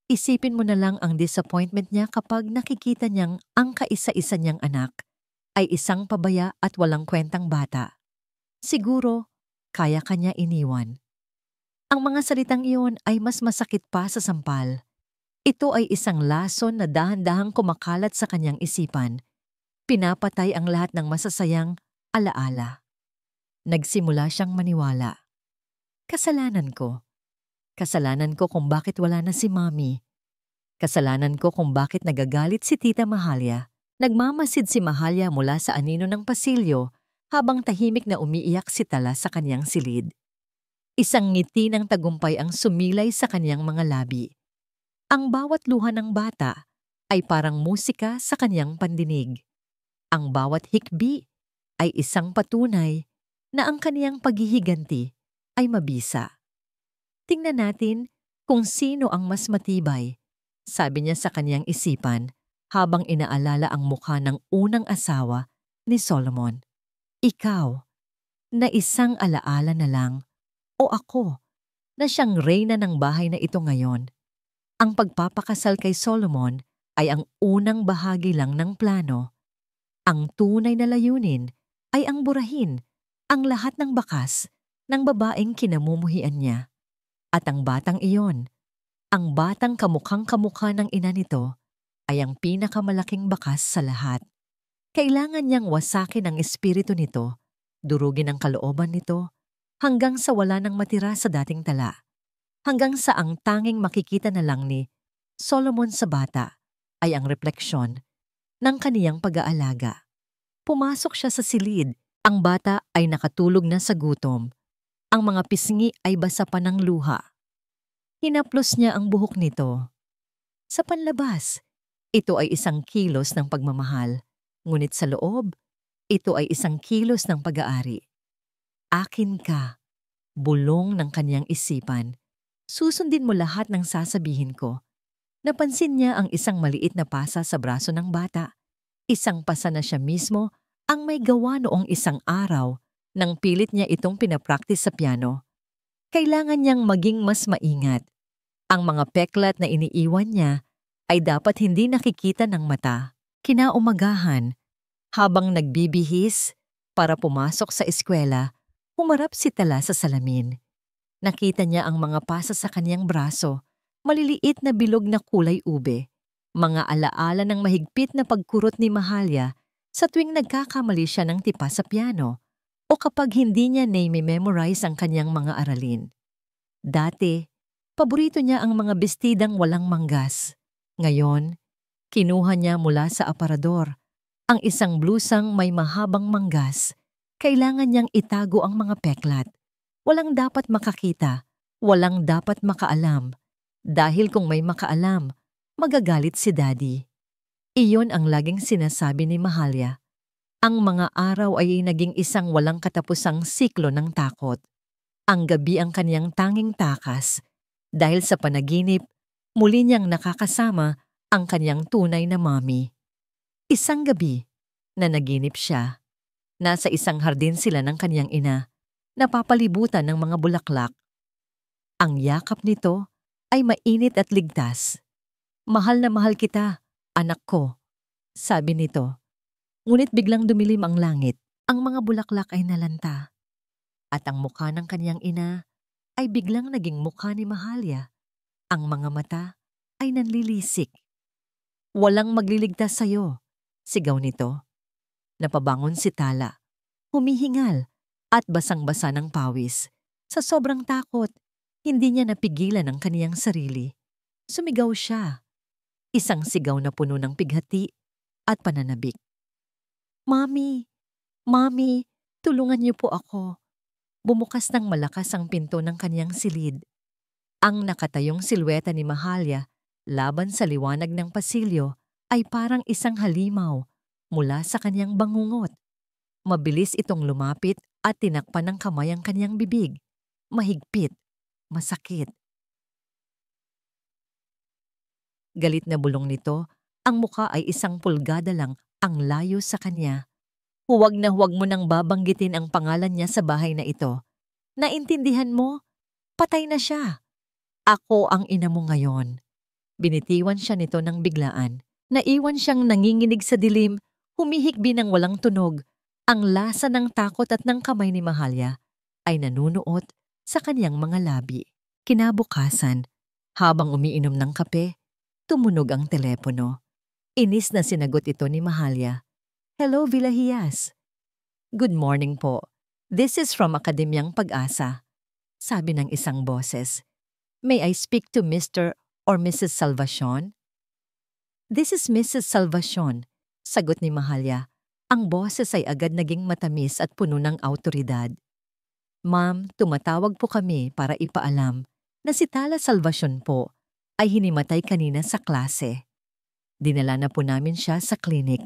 Isipin mo na lang ang disappointment niya kapag nakikita niyang ang kaisa-isa niyang anak ay isang pabaya at walang kwentang bata. Siguro, kaya kanya iniwan. Ang mga salitang iyon ay mas masakit pa sa sampal. Ito ay isang lason na dahan-dahang kumakalat sa kanyang isipan. Pinapatay ang lahat ng masasayang alaala. Nagsimula siyang maniwala. Kasalanan ko. Kasalanan ko kung bakit wala na si Mami. Kasalanan ko kung bakit nagagalit si Tita Mahalia. Nagmamasid si Mahalia mula sa anino ng pasilyo habang tahimik na umiiyak si Tala sa kanyang silid. Isang ngiti ng tagumpay ang sumilay sa kanyang mga labi. Ang bawat luha ng bata ay parang musika sa kanyang pandinig. Ang bawat hikbi ay isang patunay na ang kaniyang paghihiganti ay mabisa. Tingnan natin kung sino ang mas matibay, sabi niya sa kaniyang isipan habang inaalala ang mukha ng unang asawa ni Solomon. Ikaw, na isang alaala na lang, o ako, na siyang reyna ng bahay na ito ngayon. Ang pagpapakasal kay Solomon ay ang unang bahagi lang ng plano. Ang tunay na layunin ay ang burahin ang lahat ng bakas ng babaeng kinamumuhian niya. At ang batang iyon, ang batang kamukhang-kamukha ng ina nito, ay ang pinakamalaking bakas sa lahat. Kailangan niyang wasakin ang espiritu nito, durugin ang kalooban nito, hanggang sa wala nang matira sa dating tala. Hanggang sa ang tanging makikita na lang ni Solomon sa bata ay ang refleksyon ng kaniyang pag-aalaga. Pumasok siya sa silid. Ang bata ay nakatulog na sa gutom. Ang mga pisngi ay basa pa ng luha. Hinaplos niya ang buhok nito. Sa panlabas, ito ay 1 kilos ng pagmamahal. Ngunit sa loob, ito ay 1 kilos ng pag-aari. Akin ka, bulong ng kaniyang isipan. Susundin mo lahat ng sasabihin ko. Napansin niya ang isang maliit na pasa sa braso ng bata. Isang pasa na siya mismo ang may gawa noong isang araw nang pilit niya itong pinapraktis sa piano. Kailangan niyang maging mas maingat. Ang mga peklat na iniiwan niya ay dapat hindi nakikita ng mata. Kinaumagahan, habang nagbibihis para pumasok sa eskwela, humarap si Tala sa salamin. Nakita niya ang mga pasa sa kaniyang braso, maliliit na bilog na kulay ube, mga alaala ng mahigpit na pagkurot ni Mahalia sa tuwing nagkakamali siya ng tipa sa piano o kapag hindi niya name-memorize ang kaniyang mga aralin. Dati, paborito niya ang mga bestidang walang manggas. Ngayon, kinuha niya mula sa aparador ang isang blusang may mahabang manggas. Kailangan niyang itago ang mga peklat. Walang dapat makakita, walang dapat makaalam. Dahil kung may makaalam, magagalit si Daddy. Iyon ang laging sinasabi ni Mahalia. Ang mga araw ay naging isang walang katapusang siklo ng takot. Ang gabi ang kaniyang tanging takas. Dahil sa panaginip, muli niyang nakakasama ang kaniyang tunay na mommy. Isang gabi na naginip siya. Nasa isang hardin sila ng kaniyang ina, napapalibutan ng mga bulaklak. Ang yakap nito ay mainit at ligtas. Mahal na mahal kita, anak ko, sabi nito. Ngunit biglang dumilim ang langit. Ang mga bulaklak ay nalanta. At ang mukha ng kaniyang ina ay biglang naging mukha ni Mahalia. Ang mga mata ay nanlilisik. Walang magliligtas sa'yo, sigaw nito. Napabangon si Tala, humihingal at basang-basa ng pawis. Sa sobrang takot, hindi niya napigilan ang kaniyang sarili. Sumigaw siya. Isang sigaw na puno ng pighati at pananabik. Mami, Mami, tulungan niyo po ako. Bumukas ng malakas ang pinto ng kaniyang silid. Ang nakatayong silweta ni Mahalia laban sa liwanag ng pasilyo ay parang isang halimaw mula sa kaniyang bangungot. Mabilis itong lumapit at tinakpan ng kamay ang kaniyang bibig. Mahigpit, masakit. Galit na bulong nito, ang muka ay 1 pulgada lang ang layo sa kanya. Huwag na huwag mo nang babanggitin ang pangalan niya sa bahay na ito. Naintindihan mo? Patay na siya. Ako ang ina mo ngayon. Binitiwan siya nito ng biglaan. Naiwan siyang nanginginig sa dilim, humihikbi ng walang tunog. Ang lasa ng takot at ng kamay ni Mahalia ay nanunuot sa kaniyang mga labi. Kinabukasan, habang umiinom ng kape, tumunog ang telepono. Inis na sinagot ito ni Mahalia. Hello, Vilahiyas. Good morning po. This is from Akademyang Pag-asa. Sabi ng isang boses. May I speak to Mr. or Mrs. Salvacion? This is Mrs. Salvacion, sagot ni Mahalia. Ang boses ay agad naging matamis at puno ng awtoridad. Ma'am, tumatawag po kami para ipaalam na si Tala Salvacion po ay hinimatay kanina sa klase. Dinala na po namin siya sa clinic.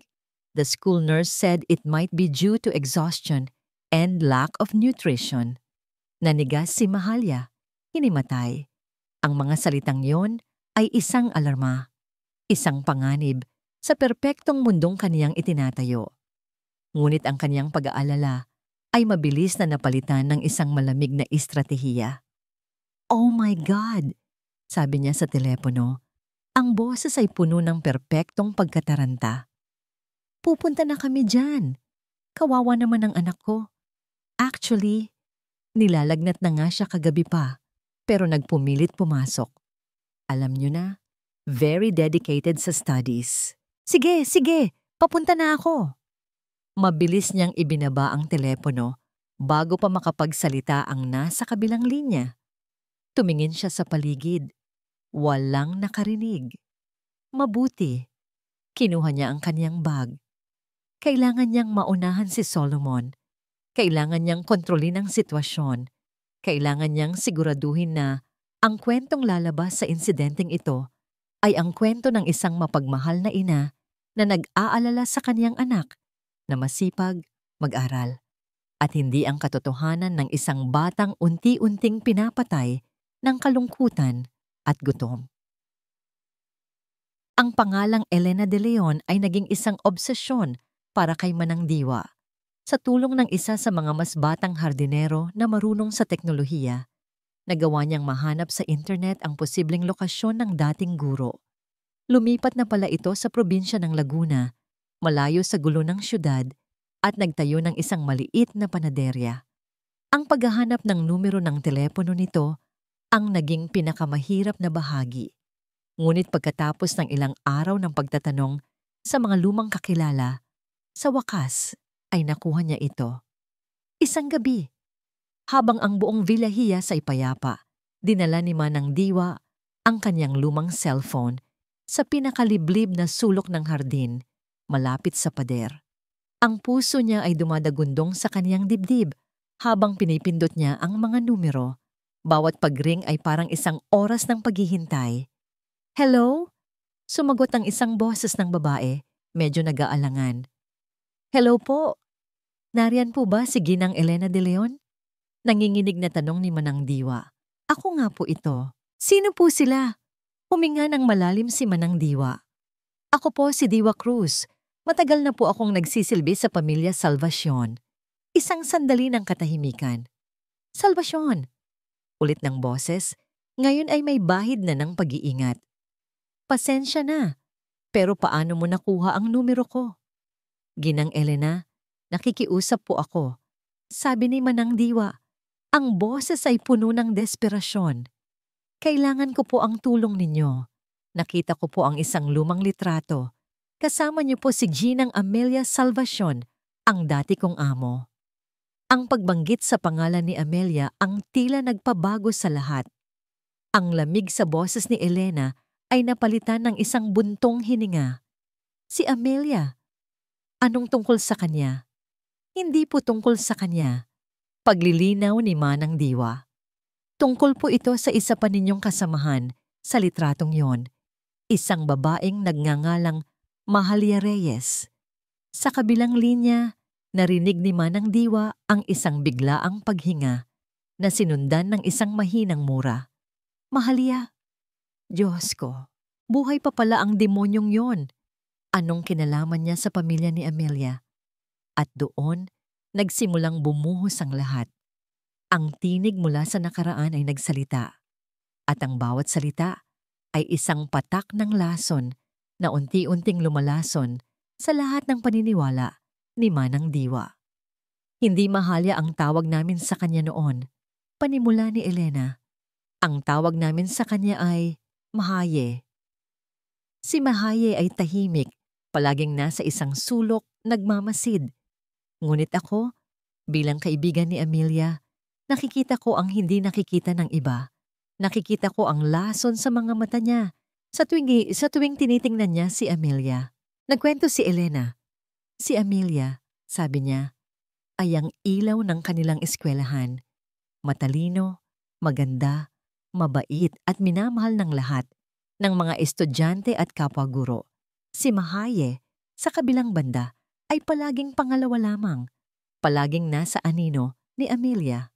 The school nurse said it might be due to exhaustion and lack of nutrition. Nanigas si Mahalia, hinimatay. Ang mga salitang yon ay isang alarma, isang panganib sa perpektong mundong kaniyang itinatayo. Ngunit ang kaniyang pag-aalala ay mabilis na napalitan ng isang malamig na estratehiya. "Oh my God!" sabi niya sa telepono. Ang boses ay puno ng perpektong pagkataranta. "Pupunta na kami dyan. Kawawa naman ang anak ko. Actually, nilalagnat na nga siya kagabi pa, pero nagpumilit pumasok. Alam niyo na, very dedicated sa studies. Sige, sige, papunta na ako." Mabilis niyang ibinaba ang telepono bago pa makapagsalita ang nasa kabilang linya. Tumingin siya sa paligid. Walang nakarinig. Mabuti. Kinuha niya ang kaniyang bag. Kailangan niyang maunahan si Solomon. Kailangan niyang kontrolin ang sitwasyon. Kailangan niyang siguraduhin na ang kwentong lalabas sa insidenteng ito ay ang kwento ng isang mapagmahal na ina na nag-aalala sa kaniyang anak na masipag mag-aral at hindi ang katotohanan ng isang batang unti-unting pinapatay ng kalungkutan at gutom. Ang pangalang Elena de Leon ay naging isang obsesyon para kay Manang Diwa. Sa tulong ng isa sa mga mas batang hardinero na marunong sa teknolohiya, nagawa niyang mahanap sa internet ang posibleng lokasyon ng dating guro. Lumipat na pala ito sa probinsya ng Laguna, malayo sa gulo ng syudad, at nagtayo ng isang maliit na panaderya. Ang paghahanap ng numero ng telepono nito ang naging pinakamahirap na bahagi. Ngunit pagkatapos ng ilang araw ng pagtatanong sa mga lumang kakilala, sa wakas ay nakuha niya ito. Isang gabi, habang ang buong Villahias ay payapa, dinala ni Manang Diwa ang kanyang lumang cellphone sa pinakaliblib na sulok ng hardin, malapit sa pader. Ang puso niya ay dumadagundong sa kaniyang dibdib habang pinipindot niya ang mga numero. Bawat pag-ring ay parang isang oras ng paghihintay. "Hello?" Sumagot ang isang boses ng babae, medyo nag-aalangan. "Hello po. Nariyan po ba si Ginang Elena de Leon?" Nanginginig na tanong ni Manang Diwa. "Ako nga po ito." "Sino po sila?" Huminga ng malalim si Manang Diwa. "Ako po si Diwa Cruz. Matagal na po akong nagsisilbi sa pamilya Salvacion." Isang sandali ng katahimikan. "Salvacion," ulit ng boses, ngayon ay may bahid na ng pag-iingat. "Pasensya na, pero paano mo nakuha ang numero ko?" "Ginang Elena, nakikiusap po ako." Sabi ni Manang Diwa. Ang boses ay puno ng desperasyon. "Kailangan ko po ang tulong ninyo. Nakita ko po ang isang lumang litrato. Kasama niyo po si Ginang Amelia Salvacion, ang dati kong amo." Ang pagbanggit sa pangalan ni Amelia ang tila nagpabago sa lahat. Ang lamig sa boses ni Elena ay napalitan ng isang buntong hininga. "Si Amelia? Anong tungkol sa kanya?" "Hindi po tungkol sa kanya." Paglilinaw ni Manang Diwa. "Tungkol po ito sa isa pa ninyong kasamahan sa litratong yon. Isang babaeng nagngangalang Mahalia Reyes." Sa kabilang linya, narinig ni Manang Diwa ang isang biglaang paghinga na sinundan ng isang mahinang mura. "Mahalia? Diyos ko, buhay pa pala ang demonyong yon." Anong kinalaman niya sa pamilya ni Amelia? At doon, nagsimulang bumuhos ang lahat. Ang tinig mula sa nakaraan ay nagsalita. At ang bawat salita ay isang patak ng lason na unti-unting lumalason sa lahat ng paniniwala ni Manang Diwa. "Hindi Mahalia ang tawag namin sa kanya noon," panimula ni Elena. "Ang tawag namin sa kanya ay Mahaye." Si Mahaye ay tahimik, palaging nasa isang sulok, nagmamasid. Ngunit ako, bilang kaibigan ni Amelia, nakikita ko ang hindi nakikita ng iba. Nakikita ko ang lason sa mga mata niya sa tuwing tinitingnan niya si Amelia. Nagkwento si Elena. "Si Amelia," sabi niya, "ay ang ilaw ng kanilang eskwelahan. Matalino, maganda, mabait at minamahal ng lahat, ng mga estudyante at kapwa-guro. Si Mahaye, sa kabilang banda, ay palaging pangalawa lamang, palaging nasa anino ni Amelia.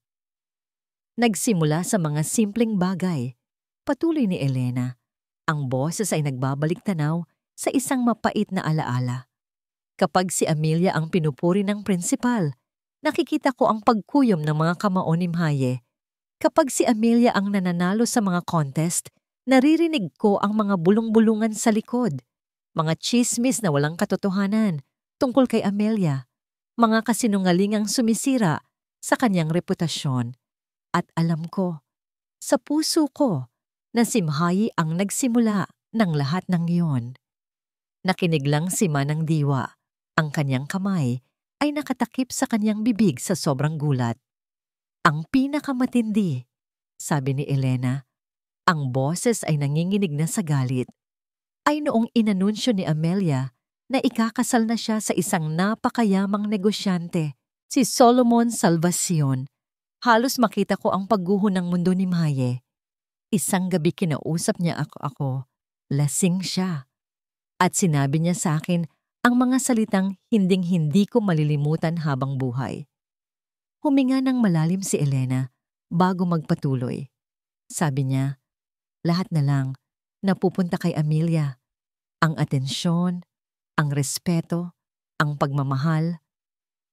Nagsimula sa mga simpleng bagay. Patuloy ni Elena. Ang boses ay nagbabalik tanaw sa isang mapait na alaala. Kapag si Amelia ang pinupuri ng prinsipal, nakikita ko ang pagkuyom ng mga kamao ni Mahaye. Kapag si Amelia ang nananalo sa mga contest, naririnig ko ang mga bulong-bulungan sa likod. Mga chismis na walang katotohanan tungkol kay Amelia. Mga kasinungalingang sumisira sa kanyang reputasyon. At alam ko, sa puso ko, na si Mahaye ang nagsimula ng lahat ng iyon. Nakinig lang si Manang Diwa. Ang kanyang kamay ay nakatakip sa kanyang bibig sa sobrang gulat. Ang pinakamatindi, sabi ni Elena, ang boses ay nanginginig na sa galit, ay noong inanunsyo ni Amelia na ikakasal na siya sa isang napakayamang negosyante, si Solomon Salvacion. Halos makita ko ang pagguho ng mundo ni Mahaye. Isang gabi kinausap niya ako, lasing siya. At sinabi niya sa akin ang mga salitang hinding-hindi ko malilimutan habang buhay. Huminga ng malalim si Elena bago magpatuloy. Sabi niya, lahat na lang napupunta kay Amelia. Ang atensyon, ang respeto, ang pagmamahal,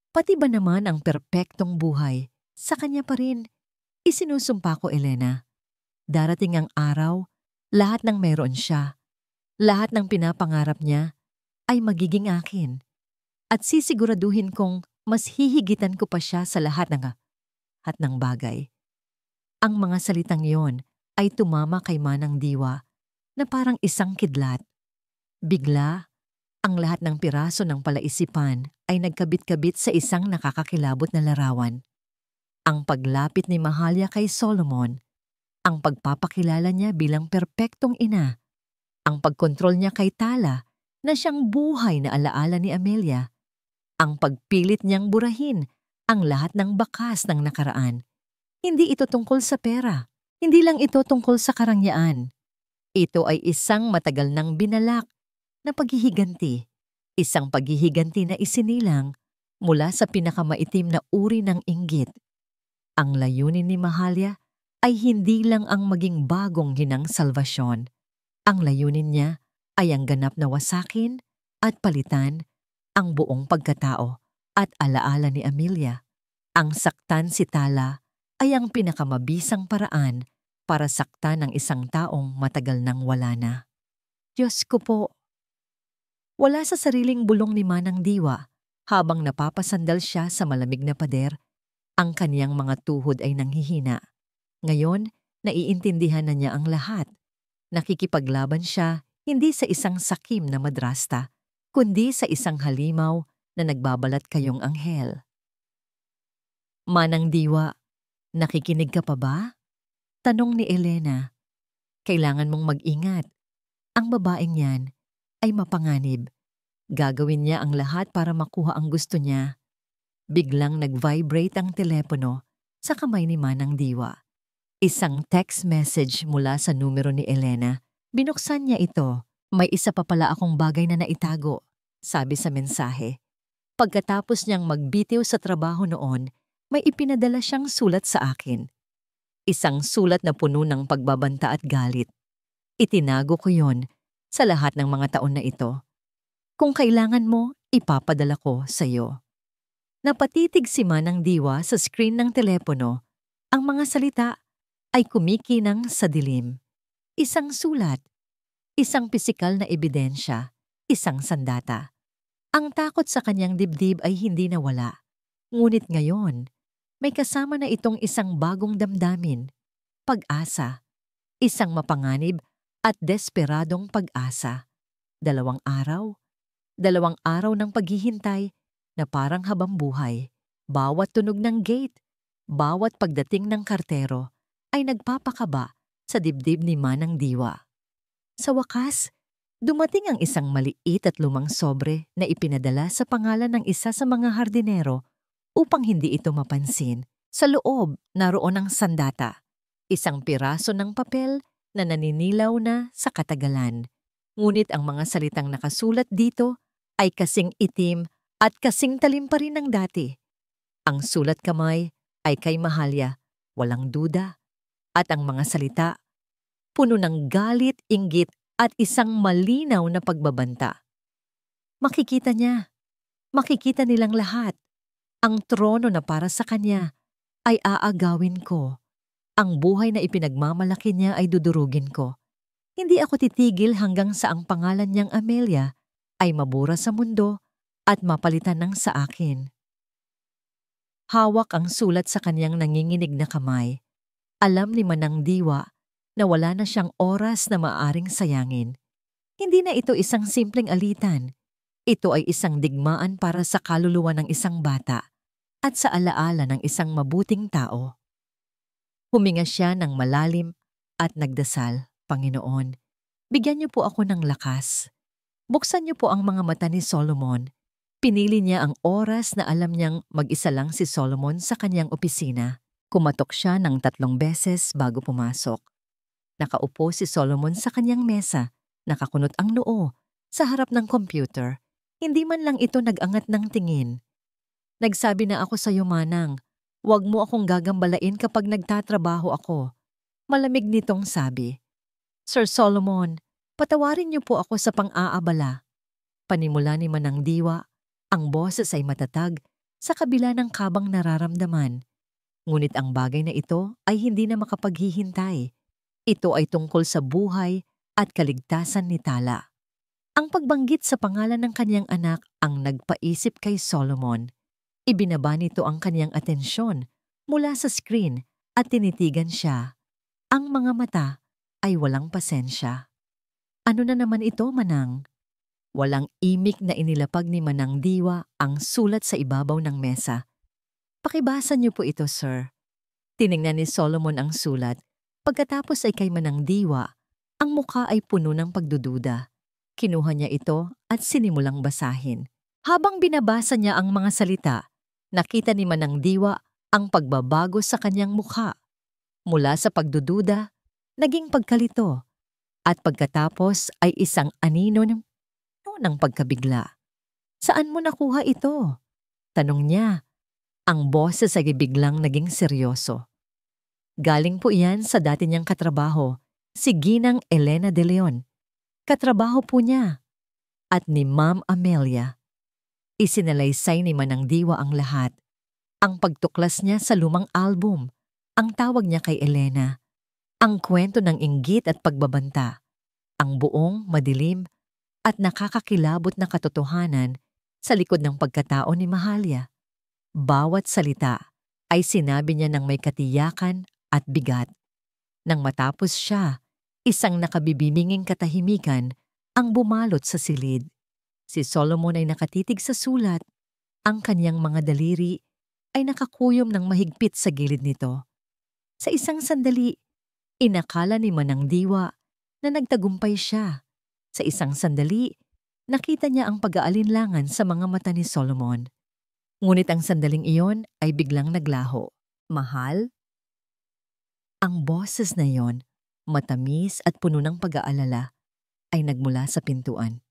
pati ba naman ang perpektong buhay, sa kanya pa rin. Isinusumpa ko, Elena. Darating ang araw, lahat ng meron siya, lahat ng pinapangarap niya, ay magiging akin. At sisiguraduhin kong mas hihigitan ko pa siya sa lahat ng bagay. Ang mga salitang yon ay tumama kay Manang Diwa na parang isang kidlat. Bigla, ang lahat ng piraso ng palaisipan ay nagkabit-kabit sa isang nakakakilabot na larawan. Ang paglapit ni Mahalia kay Solomon, ang pagpapakilala niya bilang perpektong ina, ang pagkontrol niya kay Tala na siyang buhay na alaala ni Amelia, ang pagpilit niyang burahin ang lahat ng bakas ng nakaraan. Hindi ito tungkol sa pera, hindi lang ito tungkol sa karangyaan. Ito ay isang matagal nang binalak na paghihiganti, isang paghihiganti na isinilang mula sa pinakamaitim na uri ng inggit. Ang layunin ni Mahalia ay hindi lang ang maging bagong ginang Salvasyon. Ang layunin niya ay ang ganap na wasakin at palitan ang buong pagkatao at alaala ni Amelia. Ang saktan si Tala ay ang pinakamabisang paraan para saktan ng isang taong matagal nang wala na. Diyos ko po! Wala sa sariling bulong ni Manang Diwa habang napapasandal siya sa malamig na pader. Ang kaniyang mga tuhod ay nanghihina. Ngayon, naiintindihan na niya ang lahat. Nakikipaglaban siya hindi sa isang sakim na madrasta, kundi sa isang halimaw na nagbabalat kayong anghel. Manang Diwa, nakikinig ka pa ba? Tanong ni Elena. Kailangan mong mag-ingat. Ang babaeng yan ay mapanganib. Gagawin niya ang lahat para makuha ang gusto niya. Biglang nag-vibrate ang telepono sa kamay ni Manang Diwa. Isang text message mula sa numero ni Elena. Binuksan niya ito. May isa pa pala akong bagay na naitago, sabi sa mensahe. Pagkatapos niyang magbitiw sa trabaho noon, may ipinadala siyang sulat sa akin. Isang sulat na puno ng pagbabanta at galit. Itinago ko yon sa lahat ng mga taon na ito. Kung kailangan mo, ipapadala ko sa iyo. Napatitig si Manang Diwa sa screen ng telepono. Ang mga salita ay kumikinang sa dilim. Isang sulat, isang pisikal na ebidensya, isang sandata. Ang takot sa kanyang dibdib ay hindi nawala. Ngunit ngayon, may kasama na itong isang bagong damdamin, pag-asa, isang mapanganib at desperadong pag-asa. 2 araw, 2 araw ng paghihintay na parang habang buhay. Bawat tunog ng gate, bawat pagdating ng kartero ay nagpapakaba sa dibdib ni Manang Diwa. Sa wakas, dumating ang isang maliit at lumang sobre na ipinadala sa pangalan ng isa sa mga hardinero upang hindi ito mapansin. Sa loob, naroon ang sandata, isang piraso ng papel na naninilaw na sa katagalan. Ngunit ang mga salitang nakasulat dito ay kasing itim at kasing talim pa rin ng dati. Ang sulat kamay ay kay Mahalya, walang duda, at ang mga salita, puno ng galit, inggit at isang malinaw na pagbabanta. Makikita niya, makikita nilang lahat. Ang trono na para sa kanya ay aagawin ko. Ang buhay na ipinagmamalaki niya ay dudurugin ko. Hindi ako titigil hanggang sa ang pangalan niyang Amelia ay mabura sa mundo at mapalitan ng sa akin. Hawak ang sulat sa kanyang nanginginig na kamay. Alam ni Manang Diwa na wala na siyang oras na maaring sayangin. Hindi na ito isang simpleng alitan. Ito ay isang digmaan para sa kaluluwa ng isang bata at sa alaala ng isang mabuting tao. Huminga siya ng malalim at nagdasal, Panginoon, bigyan niyo po ako ng lakas. Buksan niyo po ang mga mata ni Solomon. Pinili niya ang oras na alam niyang mag-isa lang si Solomon sa kanyang opisina. Kumatok siya ng 3 beses bago pumasok. Nakaupo si Solomon sa kanyang mesa, nakakunot ang noo, sa harap ng computer. Hindi man lang ito nag-angat ng tingin. Nagsabi na ako sa iyo, Manang, huwag mo akong gagambalain kapag nagtatrabaho ako. Malamig nitong sabi. Sir Solomon, patawarin niyo po ako sa pang-aabala. Panimula ni Manang Diwa, ang boses ay matatag sa kabila ng kabang nararamdaman. Ngunit ang bagay na ito ay hindi na makapaghihintay. Ito ay tungkol sa buhay at kaligtasan ni Tala. Ang pagbanggit sa pangalan ng kanyang anak ang nagpaisip kay Solomon. Ibinaba nito ang kanyang atensyon mula sa screen at tinitigan siya. Ang mga mata ay walang pasensya. Ano na naman ito, Manang? Walang imik na inilapag ni Manang Diwa ang sulat sa ibabaw ng mesa. Pakibasa niyo po ito, sir. Tiningnan ni Solomon ang sulat. Pagkatapos ay kay Manang Diwa, ang mukha ay puno ng pagdududa. Kinuha niya ito at sinimulang basahin. Habang binabasa niya ang mga salita, nakita ni Manang Diwa ang pagbabago sa kanyang mukha. Mula sa pagdududa, naging pagkalito. At pagkatapos ay isang anino ng pagkabigla. Saan mo nakuha ito? Tanong niya. Ang boses ay biglang naging seryoso. Galing po iyan sa dati niyang katrabaho, si Ginang Elena de Leon. Katrabaho po niya. At ni Ma'am Amelia. Isinalaysay ni Manang Diwa ang lahat. Ang pagtuklas niya sa lumang album, ang tawag niya kay Elena, ang kwento ng inggit at pagbabanta, ang buong, madilim, at nakakakilabot na katotohanan sa likod ng pagkatao ni Mahalya. Bawat salita ay sinabi niya ng may katiyakan at bigat. Nang matapos siya, isang nakabibinging katahimikan ang bumalot sa silid. Si Solomon ay nakatitig sa sulat. Ang kanyang mga daliri ay nakakuyom ng mahigpit sa gilid nito. Sa isang sandali, inakala ni Manang Diwa na nagtagumpay siya. Sa isang sandali, nakita niya ang pag-aalinlangan sa mga mata ni Solomon. Ngunit ang sandaling iyon ay biglang naglaho. Mahal? Ang boses na iyon, matamis at puno ng pag-aalala, ay nagmula sa pintuan.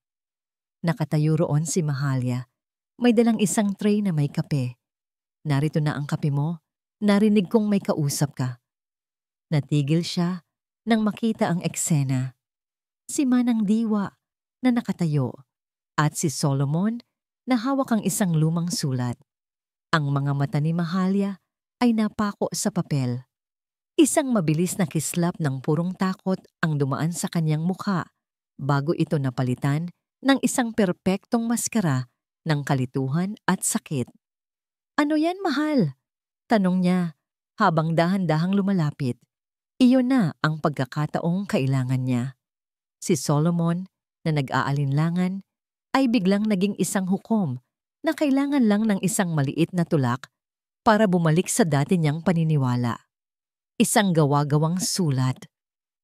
Nakatayo roon si Mahalya. May dalang isang tray na may kape. Narito na ang kape mo. Narinig kong may kausap ka. Natigil siya nang makita ang eksena. Si Manang Diwa na nakatayo at si Solomon na hawak ang isang lumang sulat. Ang mga mata ni Mahalya ay napako sa papel. Isang mabilis na kislap ng purong takot ang dumaan sa kanyang mukha bago ito napalitan ng isang perpektong maskara ng kalituhan at sakit. Ano yan, mahal? Tanong niya habang dahan-dahang lumalapit. Iyon na ang pagkakataong kailangan niya. Si Solomon na nag-aalinlangan ay biglang naging isang hukom na kailangan lang ng isang maliit na tulak para bumalik sa dati niyang paniniwala. Isang gawa-gawang sulat.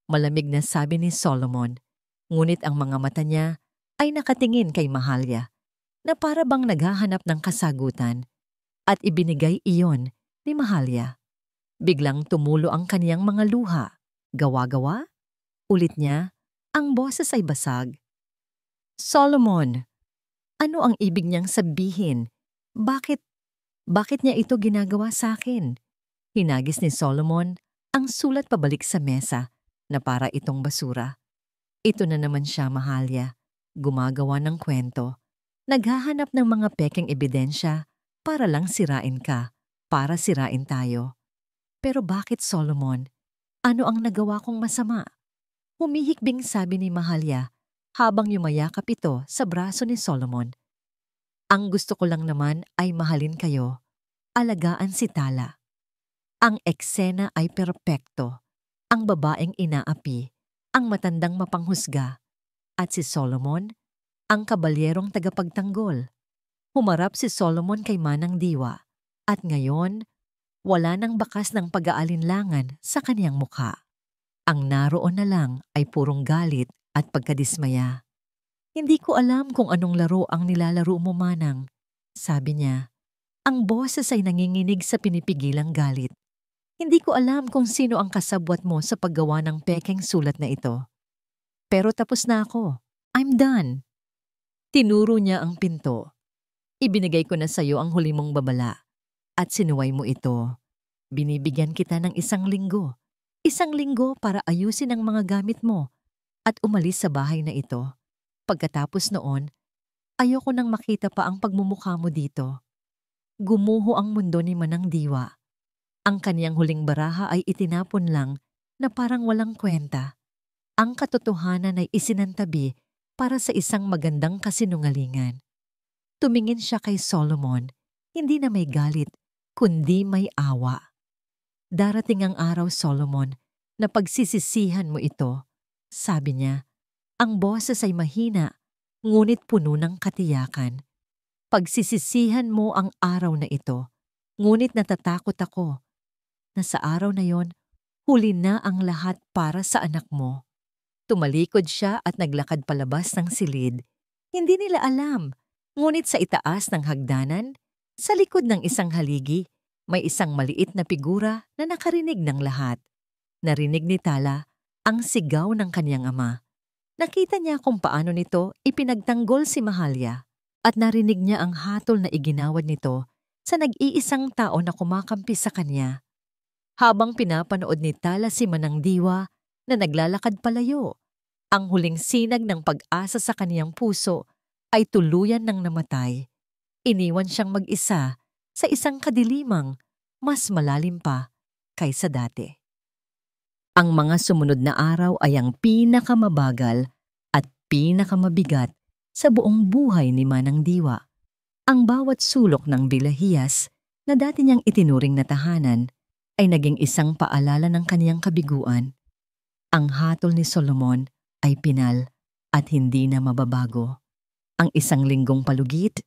Malamig na sabi ni Solomon, ngunit ang mga mata niya ay nakatingin kay Mahalya na para bang naghahanap ng kasagutan at ibinigay iyon ni Mahalya. Biglang tumulo ang kaniyang mga luha. Gawa-gawa? Ulit niya, ang boses ay basag. Solomon, ano ang ibig niyang sabihin? Bakit, bakit niya ito ginagawa sa akin? Hinagis ni Solomon ang sulat pabalik sa mesa na para itong basura. Ito na naman siya, Mahalya. Gumagawa ng kwento. Naghahanap ng mga pekeng ebidensya para lang sirain ka, para sirain tayo. Pero bakit, Solomon? Ano ang nagawa kong masama? Humihikbing sabi ni Mahalya habang yumayakap ito sa braso ni Solomon. Ang gusto ko lang naman ay mahalin kayo, alagaan si Tala. Ang eksena ay perpekto. Ang babaeng inaapi, ang matandang mapanghusga, at si Solomon, ang kabalyerong tagapagtanggol. Humarap si Solomon kay Manang Diwa, at ngayon, wala nang bakas ng pag-aalinlangan sa kaniyang mukha. Ang naroon na lang ay purong galit at pagkadismaya. Hindi ko alam kung anong laro ang nilalaro mo, Manang, sabi niya. Ang boses ay nanginginig sa pinipigilang galit. Hindi ko alam kung sino ang kasabwat mo sa paggawa ng pekeng sulat na ito. Pero tapos na ako. I'm done. Tinuro niya ang pinto. Ibinigay ko na sa iyo ang huli mong babala. At sinuway mo ito. Binibigyan kita ng 1 linggo. 1 linggo para ayusin ang mga gamit mo at umalis sa bahay na ito. Pagkatapos noon, ayoko nang makita pa ang pagmumukha mo dito. Gumuho ang mundo ni Manang Diwa. Ang kaniyang huling baraha ay itinapon lang na parang walang kwenta. Ang katotohanan ay isinantabi para sa isang magandang kasinungalingan. Tumingin siya kay Solomon, hindi na may galit, kundi may awa. Darating ang araw, Solomon, na pagsisisihan mo ito, sabi niya. Ang boses ay mahina, ngunit puno ng katiyakan. Pagsisisihan mo ang araw na ito, ngunit natatakot ako na sa araw na yon, huli na ang lahat para sa anak mo. Tumalikod siya at naglakad palabas ng silid. Hindi nila alam, ngunit sa itaas ng hagdanan, sa likod ng isang haligi, may isang maliit na figura na nakarinig ng lahat. Narinig ni Tala ang sigaw ng kaniyang ama. Nakita niya kung paano nito ipinagtanggol si Mahalya at narinig niya ang hatol na iginawad nito sa nag-iisang tao na kumakampi sa kanya. Habang pinapanood ni Tala si Manang Diwa na naglalakad palayo, ang huling sinag ng pag-asa sa kaniyang puso ay tuluyan ng namatay. Iniwan siyang mag-isa sa isang kadilimang mas malalim pa kaysa dati. Ang mga sumunod na araw ay ang pinakamabagal at pinakamabigat sa buong buhay ni Manang Diwa. Ang bawat sulok ng Bilahiyas na dati niyang itinuring na tahanan ay naging isang paalala ng kaniyang kabiguan. Ang hatol ni Solomon ay pinal at hindi na mababago. Ang 1 linggong palugit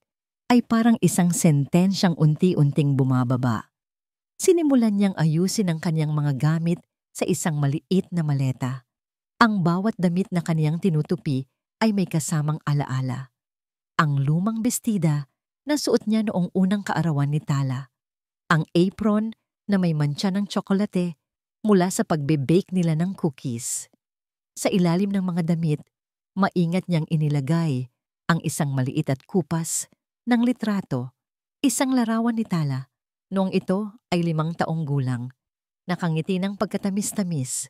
ay parang isang sentensyang unti-unting bumababa. Sinimulan niyang ayusin ang kaniyang mga gamit sa isang maliit na maleta. Ang bawat damit na kaniyang tinutupi ay may kasamang alaala. Ang lumang bestida na suot niya noong unang kaarawan ni Tala. Ang apron na may mantsa ng tsokolate mula sa pagbe-bake nila ng cookies. Sa ilalim ng mga damit, maingat niyang inilagay ang isang maliit at kupas ng litrato, isang larawan ni Tala. Noong ito ay 5 taong gulang. Nakangiti ng pagkatamis-tamis.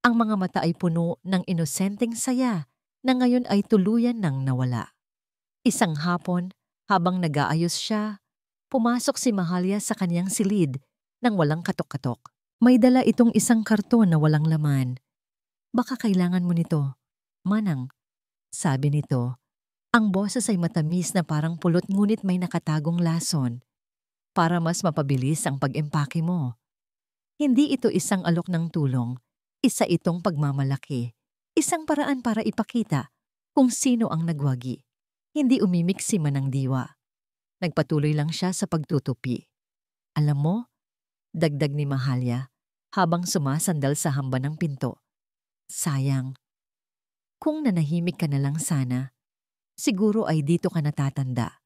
Ang mga mata ay puno ng inosenteng saya na ngayon ay tuluyan ng nawala. Isang hapon, habang nag-aayos siya, pumasok si Mahalya sa kaniyang silid nang walang katok-katok. May dala itong isang karton na walang laman. Baka kailangan mo nito, Manang, sabi nito. Ang boses ay matamis na parang pulot ngunit may nakatagong lason. Para mas mapabilis ang pag-empake mo. Hindi ito isang alok ng tulong, isa itong pagmamalaki. Isang paraan para ipakita kung sino ang nagwagi. Hindi umimik si Manang Diwa. Nagpatuloy lang siya sa pagtutupi. Alam mo, dagdag ni Mahalya habang sumasandal sa hamba ng pinto. Sayang. Kung nanahimik ka na lang sana, siguro ay dito ka natatanda.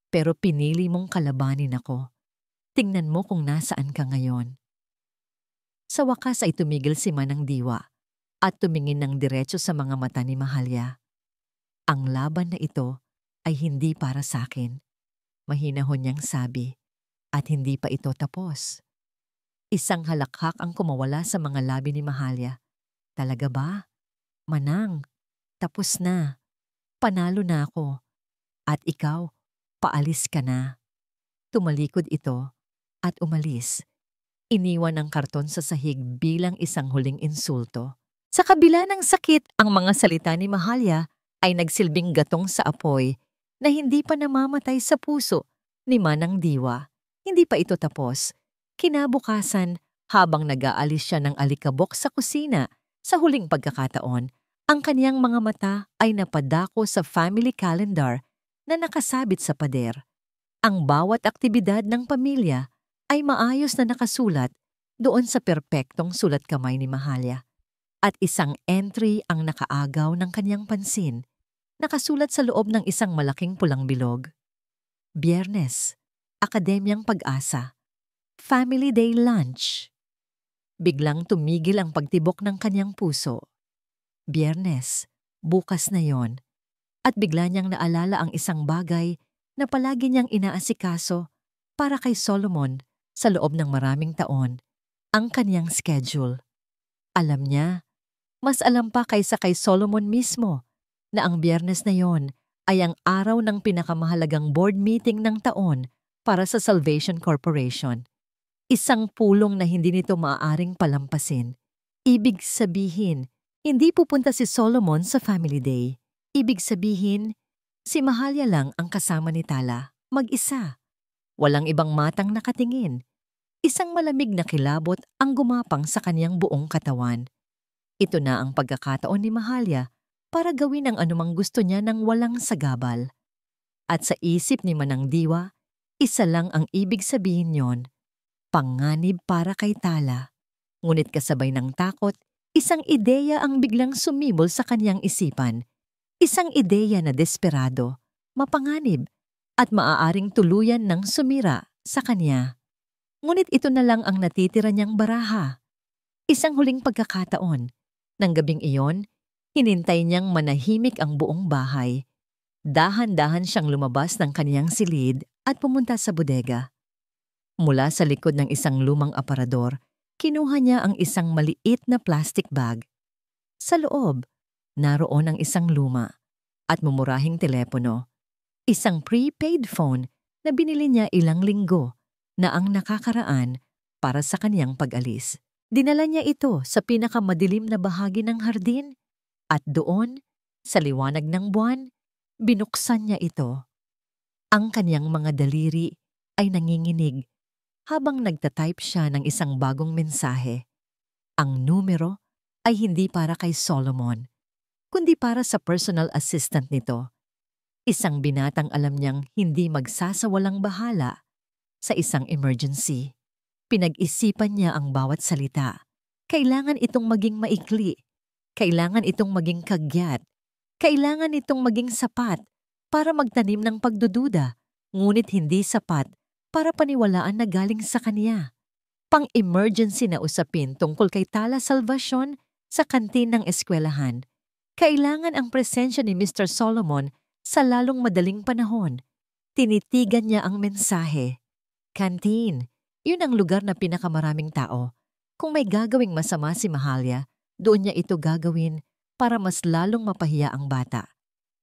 Pero pinili mong kalabanin ako. Tingnan mo kung nasaan ka ngayon. Sa wakas ay tumigil si Manang Diwa at tumingin ng diretso sa mga mata ni Mahalya. Ang laban na ito ay hindi para sa akin. Mahinahon niyang sabi, at hindi pa ito tapos. Isang halakhak ang kumawala sa mga labi ni Mahalia. Talaga ba? Manang, tapos na. Panalo na ako. At ikaw, paalis ka na. Tumalikod ito at umalis. Iniwan ang karton sa sahig bilang isang huling insulto. Sa kabila ng sakit, ang mga salita ni Mahalia ay nagsilbing gatong sa apoy na hindi pa namamatay sa puso ni Manang Diwa. Hindi pa ito tapos. Kinabukasan, habang nag-aalis siya ng alikabok sa kusina sa huling pagkakataon, ang kaniyang mga mata ay napadako sa family calendar na nakasabit sa pader. Ang bawat aktibidad ng pamilya ay maayos na nakasulat doon sa perpektong sulat kamay ni Mahalia. At isang entry ang nakaagaw ng kaniyang pansin, nakasulat sa loob ng isang malaking pulang bilog. Biyernes, Akademyang Pag-asa, Family Day Lunch. Biglang tumigil ang pagtibok ng kaniyang puso. Biyernes, bukas na yon. At bigla niyang naalala ang isang bagay na palagi niyang inaasikaso para kay Solomon sa loob ng maraming taon, ang kaniyang schedule. Alam niya, mas alam pa kaysa kay Solomon mismo, na ang Biyernes na yon ay ang araw ng pinakamahalagang board meeting ng taon para sa Salvation Corporation. Isang pulong na hindi nito maaaring palampasin. Ibig sabihin, hindi pupunta si Solomon sa Family Day. Ibig sabihin, si Mahalia lang ang kasama ni Tala, mag-isa. Walang ibang matang nakatingin. Isang malamig na kilabot ang gumapang sa kaniyang buong katawan. Ito na ang pagkakataon ni Mahalia para gawin ang anumang gusto niya ng walang sagabal. At sa isip ni Manang Diwa, isa lang ang ibig sabihin yon, panganib para kay Tala. Ngunit kasabay ng takot, isang ideya ang biglang sumibol sa kaniyang isipan. Isang ideya na desperado, mapanganib, at maaaring tuluyan ng sumira sa kanya. Ngunit ito na lang ang natitira niyang baraha. Isang huling pagkakataon. Nang gabing iyon, hinintay niyang manahimik ang buong bahay. Dahan-dahan siyang lumabas ng kaniyang silid at pumunta sa bodega. Mula sa likod ng isang lumang aparador, kinuha niya ang isang maliit na plastic bag. Sa loob, naroon ang isang luma at mumurahing telepono. Isang prepaid phone na binili niya ilang linggo na ang nakakaraan para sa kaniyang pag-alis. Dinala niya ito sa pinakamadilim na bahagi ng hardin at doon, sa liwanag ng buwan, binuksan niya ito. Ang kaniyang mga daliri ay nanginginig habang nagtatype siya ng isang bagong mensahe. Ang numero ay hindi para kay Solomon, kundi para sa personal assistant nito. Isang binatang alam niyang hindi magsasawalang bahala sa isang emergency. Pinag-isipan niya ang bawat salita. Kailangan itong maging maikli. Kailangan itong maging kagyat. Kailangan itong maging sapat para magtanim ng pagdududa, ngunit hindi sapat para paniwalaan na galing sa kaniya. Pang-emergency na usapin tungkol kay Tala Salvacion sa kantin ng eskwelahan. Kailangan ang presensya ni Mr. Solomon sa lalong madaling panahon. Tinitigan niya ang mensahe. Kantin, yun ang lugar na pinakamaraming tao. Kung may gagawing masama si Mahalia, doon niya ito gagawin para mas lalong mapahiya ang bata.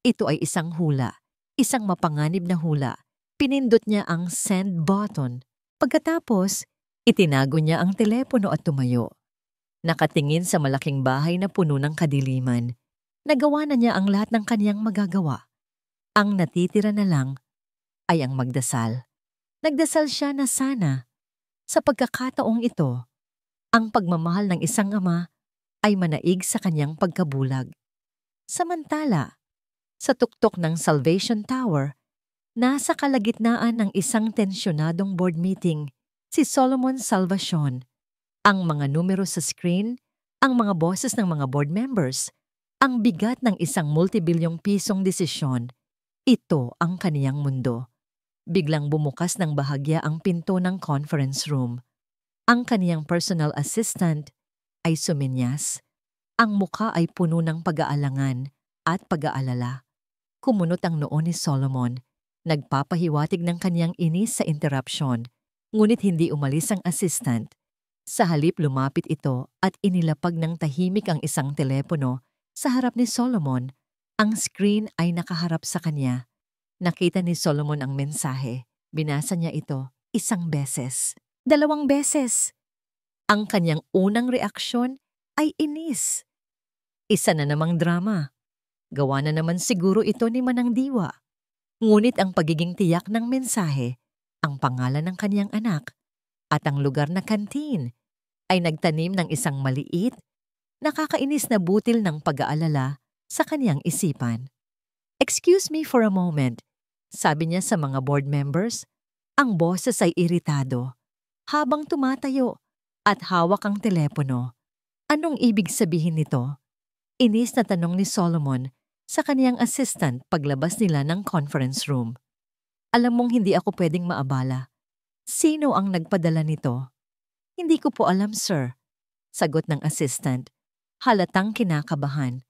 Ito ay isang hula, isang mapanganib na hula. Pinindot niya ang send button. Pagkatapos, itinago niya ang telepono at tumayo. Nakatingin sa malaking bahay na puno ng kadiliman. Nagawa na niya ang lahat ng kaniyang magagawa. Ang natitira na lang ay ang magdasal. Nagdasal siya na sana, sa pagkakataong ito, ang pagmamahal ng isang ama ay manaig sa kanyang pagkabulag. Samantala, sa tuktok ng Salvation Tower, nasa kalagitnaan ng isang tensyonadong board meeting, si Solomon Salvacion. Ang mga numero sa screen, ang mga boses ng mga board members, ang bigat ng isang multibilyong pisong desisyon. Ito ang kaniyang mundo. Biglang bumukas ng bahagya ang pinto ng conference room. Ang kaniyang personal assistant ay suminyas. Ang muka ay puno ng pag-aalangan at pag-aalala. Kumunot ang noo ni Solomon. Nagpapahiwatig ng kanyang inis sa interruption, ngunit hindi umalis ang assistant. Sa halip lumapit ito at inilapag ng tahimik ang isang telepono sa harap ni Solomon. Ang screen ay nakaharap sa kanya. Nakita ni Solomon ang mensahe. Binasa niya ito 1 beses, 2 beses. Ang kanyang unang reaksyon ay inis. Isa na namang drama. Gawa na naman siguro ito ni Manang Diwa. Ngunit ang pagiging tiyak ng mensahe, ang pangalan ng kanyang anak, at ang lugar na kantin ay nagtanim ng isang maliit, nakakainis na butil ng pag-aalala sa kanyang isipan. "Excuse me for a moment," sabi niya sa mga board members. Ang boses ay iritado. Habang tumatayo at hawak ang telepono. Anong ibig sabihin nito? Inis na tanong ni Solomon sa kaniyang assistant paglabas nila ng conference room. "Alam mong hindi ako pwedeng maabala. Sino ang nagpadala nito?" "Hindi ko po alam, sir," sagot ng assistant. Halatang kinakabahan.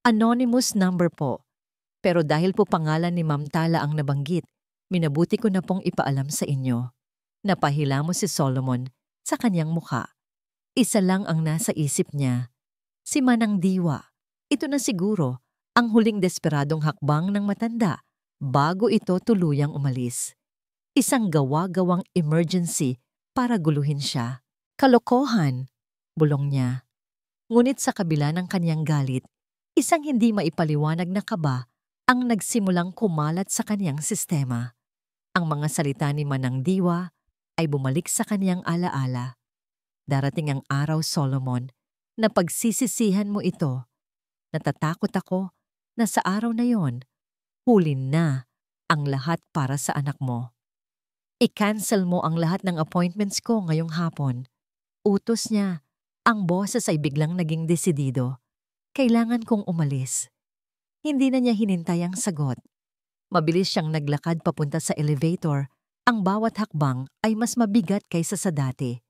"Anonymous number po. Pero dahil po pangalan ni Ma'am Tala ang nabanggit, minabuti ko na pong ipaalam sa inyo." Napahilamos si Solomon sa kanyang muka. Isa lang ang nasa isip niya. Si Manang Diwa. Ito na siguro ang huling desperadong hakbang ng matanda bago ito tuluyang umalis. Isang gawa-gawang emergency para guluhin siya. "Kalokohan," bulong niya. Ngunit sa kabila ng kanyang galit, isang hindi maipaliwanag na kaba ang nagsimulang kumalat sa kanyang sistema. Ang mga salita ni Manang Diwa ay bumalik sa kanyang alaala. "Darating ang araw, Solomon, na pagsisisihan mo ito. Natatakot ako na sa araw na yon, huli na ang lahat para sa anak mo. I-cancel mo ang lahat ng appointments ko ngayong hapon." Utos niya. Ang boses ay biglang naging desidido. Kailangan kong umalis. Hindi na niya hinintay ang sagot. Mabilis siyang naglakad papunta sa elevator. Ang bawat hakbang ay mas mabigat kaysa sa dati.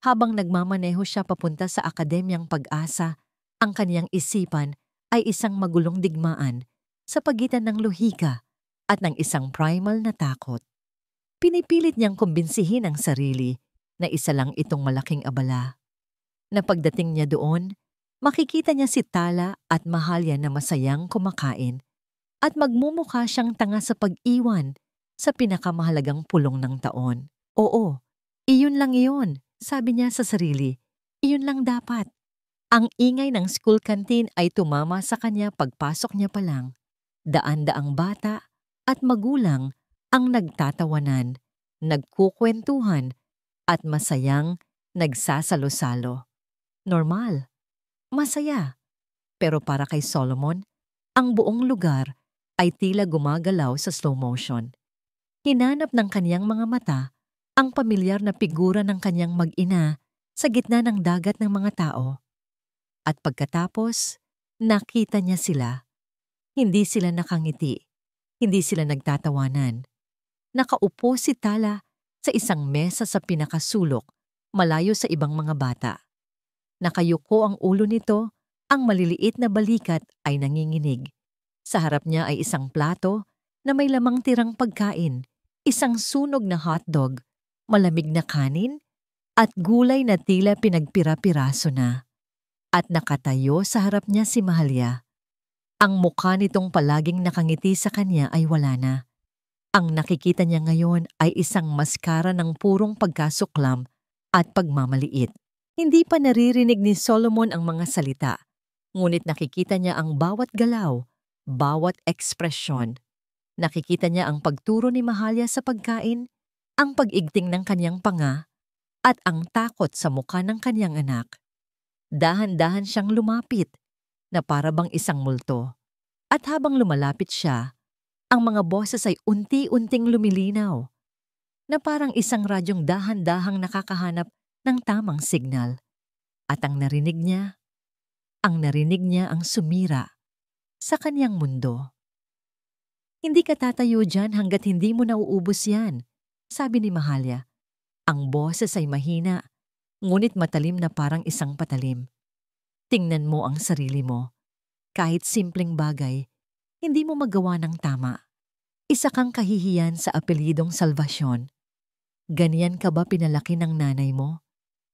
Habang nagmamaneho siya papunta sa Akademyang Pag-asa, ang kaniyang isipan ay isang magulong digmaan sa pagitan ng lohika at ng isang primal na takot. Pinipilit niyang kumbinsihin ang sarili na isa lang itong malaking abala. Na pagdating niya doon, makikita niya si Tala at Mahalya na masayang kumakain at magmumukha siyang tanga sa pag-iwan sa pinakamahalagang pulong ng taon. "Oo, iyon lang iyon," sabi niya sa sarili. "Iyon lang dapat." Ang ingay ng school canteen ay tumama sa kanya pagpasok niya pa lang. Daan-daang bata at magulang ang nagtatawanan, nagkukwentuhan at masayang nagsasalo-salo. Normal, masaya. Pero para kay Solomon, ang buong lugar ay tila gumagalaw sa slow motion. Hinanap ng kaniyang mga mata ang pamilyar na figura ng kaniyang mag-ina sa gitna ng dagat ng mga tao. At pagkatapos, nakita niya sila. Hindi sila nakangiti. Hindi sila nagtatawanan. Nakaupo si Tala sa isang mesa sa pinakasulok, malayo sa ibang mga bata. Nakayuko ang ulo nito, ang maliliit na balikat ay nanginginig. Sa harap niya ay isang plato na may lamang tirang pagkain, isang sunog na hotdog, malamig na kanin, at gulay na tila pinagpira-piraso na. At nakatayo sa harap niya si Mahalya. Ang mukha nitong palaging nakangiti sa kanya ay wala na. Ang nakikita niya ngayon ay isang maskara ng purong pagkasuklam at pagmamaliit. Hindi pa naririnig ni Solomon ang mga salita, ngunit nakikita niya ang bawat galaw, bawat ekspresyon. Nakikita niya ang pagturo ni Mahalya sa pagkain, ang pag-igting ng kanyang panga, at ang takot sa mukha ng kanyang anak. Dahan-dahan siyang lumapit, na para bang isang multo. At habang lumalapit siya, ang mga boses ay unti-unting lumilinaw, na parang isang radyong dahan-dahang nakakahanap ng tamang signal. At ang narinig niya ang sumira sa kanyang mundo. "Hindi ka tatayo dyan hanggat hindi mo nauubos yan," sabi ni Mahalya. Ang boses ay mahina, ngunit matalim na parang isang patalim. "Tingnan mo ang sarili mo. Kahit simpleng bagay, hindi mo magawa ng tama. Isa kang kahihiyan sa apelyidong Salvasyon. Ganyan ka ba pinalaki ng nanay mo?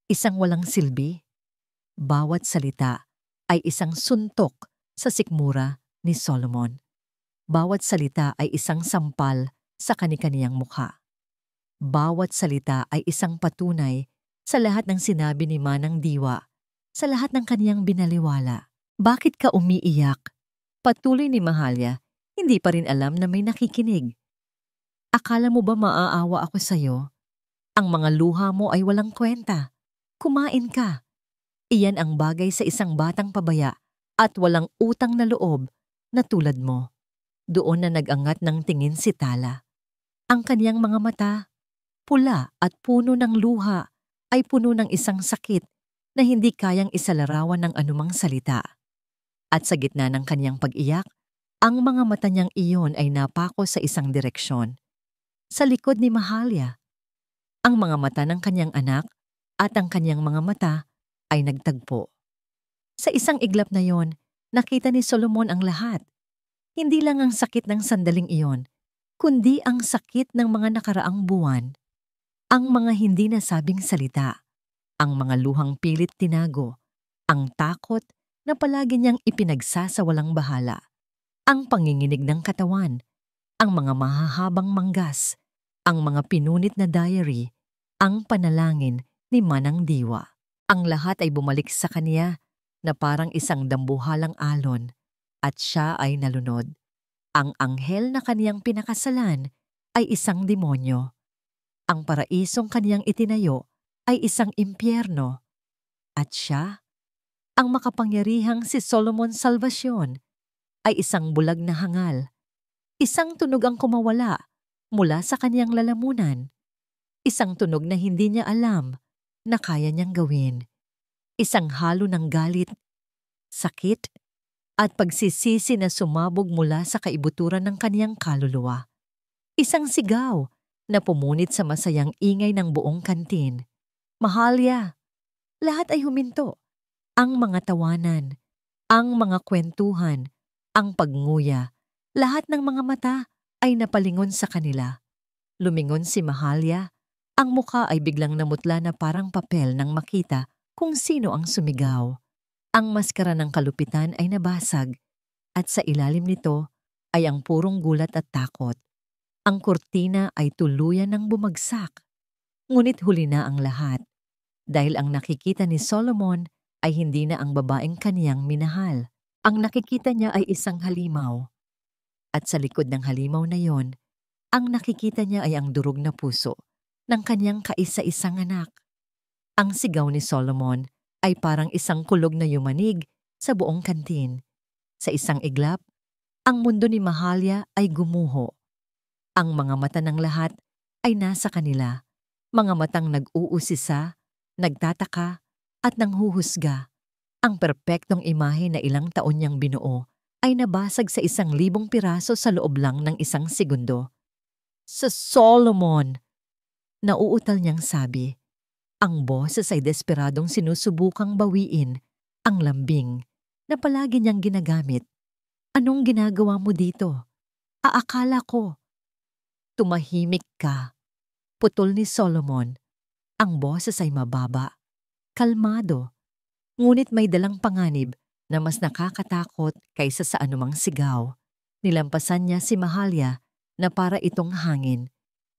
Isang walang silbi? Bawat salita ay isang suntok sa sikmura ni Solomon. Bawat salita ay isang sampal sa kani-kaniyang mukha. Bawat salita ay isang patunay sa lahat ng sinabi ni Manang Diwa, sa lahat ng kaniyang binaliwala. Bakit ka umiiyak? Patuloy ni Mahalya, hindi pa rin alam na may nakikinig. Akala mo ba maaawa ako sa'yo? Ang mga luha mo ay walang kwenta. Kumain ka. Iyan ang bagay sa isang batang pabaya at walang utang na loob na tulad mo. Doon na nag-angat ng tingin si Tala. Ang kaniyang mga mata, pula at puno ng luha, ay puno ng isang sakit na hindi kayang isalarawan ng anumang salita. At sa gitna ng kaniyang pag-iyak, ang mga mata niyang iyon ay napako sa isang direksyon. Sa likod ni Mahalya, ang mga mata ng kanyang anak at ang kanyang mga mata ay nagtagpo. Sa isang iglap na yon, nakita ni Solomon ang lahat. Hindi lang ang sakit ng sandaling iyon, kundi ang sakit ng mga nakaraang buwan, ang mga hindi nasabing salita, ang mga luhang pilit tinago, ang takot na palagi niyang ipinagsasawalang bahala, ang panginginig ng katawan, ang mga mahahabang manggas, ang mga pinunit na diary, ang panalangin ni Manang Diwa. Ang lahat ay bumalik sa kaniya na parang isang dambuhalang alon at siya ay nalunod. Ang anghel na kaniyang pinakasalan ay isang demonyo. Ang paraisong kaniyang itinayo ay isang impyerno. At siya, ang makapangyarihang si Solomon Salvacion, ay isang bulag na hangal. Isang tunog ang kumawala mula sa kaniyang lalamunan. Isang tunog na hindi niya alam na kaya niyang gawin. Isang halo ng galit, sakit, at pagsisisi na sumabog mula sa kaibuturan ng kaniyang kaluluwa. Isang sigaw na pumunit sa masayang ingay ng buong kantin. Mahalya! Lahat ay huminto. Ang mga tawanan, ang mga kwentuhan, ang pagnguya, lahat ng mga mata ay napalingon sa kanila. Lumingon si Mahalya, ang mukha ay biglang namutla na parang papel nang makita kung sino ang sumigaw. Ang maskara ng kalupitan ay nabasag at sa ilalim nito ay ang purong gulat at takot. Ang kurtina ay tuluyan ng bumagsak. Ngunit huli na ang lahat dahil ang nakikita ni Solomon ay hindi na ang babaeng kaniyang minahal. Ang nakikita niya ay isang halimaw. At sa likod ng halimaw na yon, ang nakikita niya ay ang durog na puso ng kaniyang kaisa-isang anak. Ang sigaw ni Solomon ay parang isang kulog na yumanig sa buong kantin. Sa isang iglap, ang mundo ni Mahalya ay gumuho. Ang mga mata ng lahat ay nasa kanila, mga matang nag-uusisa, nagtataka, at nanghuhusga. Ang perpektong imahe na ilang taon niyang binuo ay nabasag sa 1,000 piraso sa loob lang ng isang segundo. Sa Solomon! Nauutal niyang sabi. Ang boses ay desperadong sinusubukang bawiin ang lambing na palagi niyang ginagamit. Anong ginagawa mo dito? Aakala ko. Tumahimik ka. Putol ni Solomon. Ang boses ay mababa, kalmado, ngunit may dalang panganib na mas nakakatakot kaysa sa anumang sigaw. Nilampasan niya si Mahalya na para itong hangin.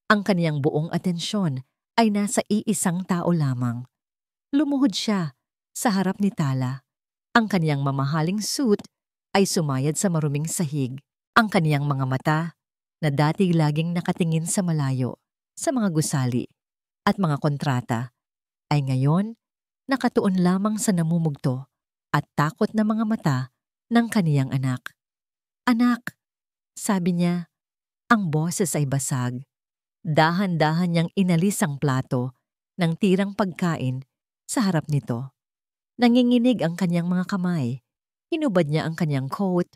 Ang kaniyang buong atensyon ay nasa iisang tao lamang. Lumuhod siya sa harap ni Tala. Ang kaniyang mamahaling suit ay sumayad sa maruming sahig. Ang kaniyang mga mata na dati laging nakatingin sa malayo, sa mga gusali at mga kontrata, ay ngayon nakatuon lamang sa namumugto at takot na mga mata ng kaniyang anak. Anak, sabi niya, ang boses ay basag. Dahan-dahan niyang inalis ang plato ng tirang pagkain sa harap nito. Nanginginig ang kanyang mga kamay. Hinubad niya ang kanyang coat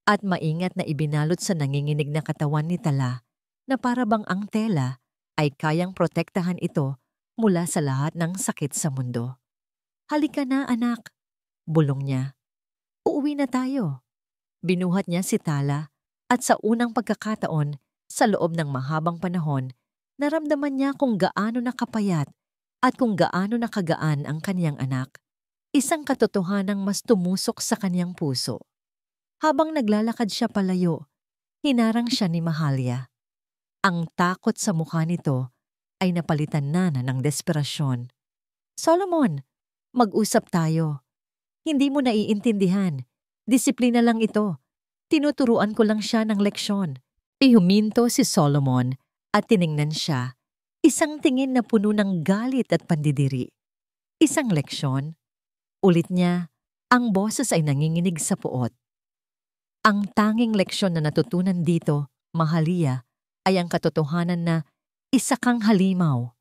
at maingat na ibinalot sa nanginginig na katawan ni Tala na para bang ang tela ay kayang protektahan ito mula sa lahat ng sakit sa mundo. Halika na, anak, bulong niya. Uuwi na tayo. Binuhat niya si Tala At sa unang pagkakataon, sa loob ng mahabang panahon, naramdaman niya kung gaano nakapayat at kung gaano nakagaan ang kaniyang anak. Isang katotohanang mas tumusok sa kaniyang puso. Habang naglalakad siya palayo, hinarang siya ni Mahalia. Ang takot sa mukha nito ay napalitan na ng desperasyon. Solomon, mag-usap tayo. Hindi mo naiintindihan. Disiplina lang ito. Tinuturuan ko lang siya ng leksyon. Ihuminto si Solomon at tiningnan siya. Isang tingin na puno ng galit at pandidiri. Isang leksyon. Ulit niya, ang boses ay nanginginig sa puot. Ang tanging leksyon na natutunan dito, Mahalia, ay ang katotohanan na isa kang halimaw.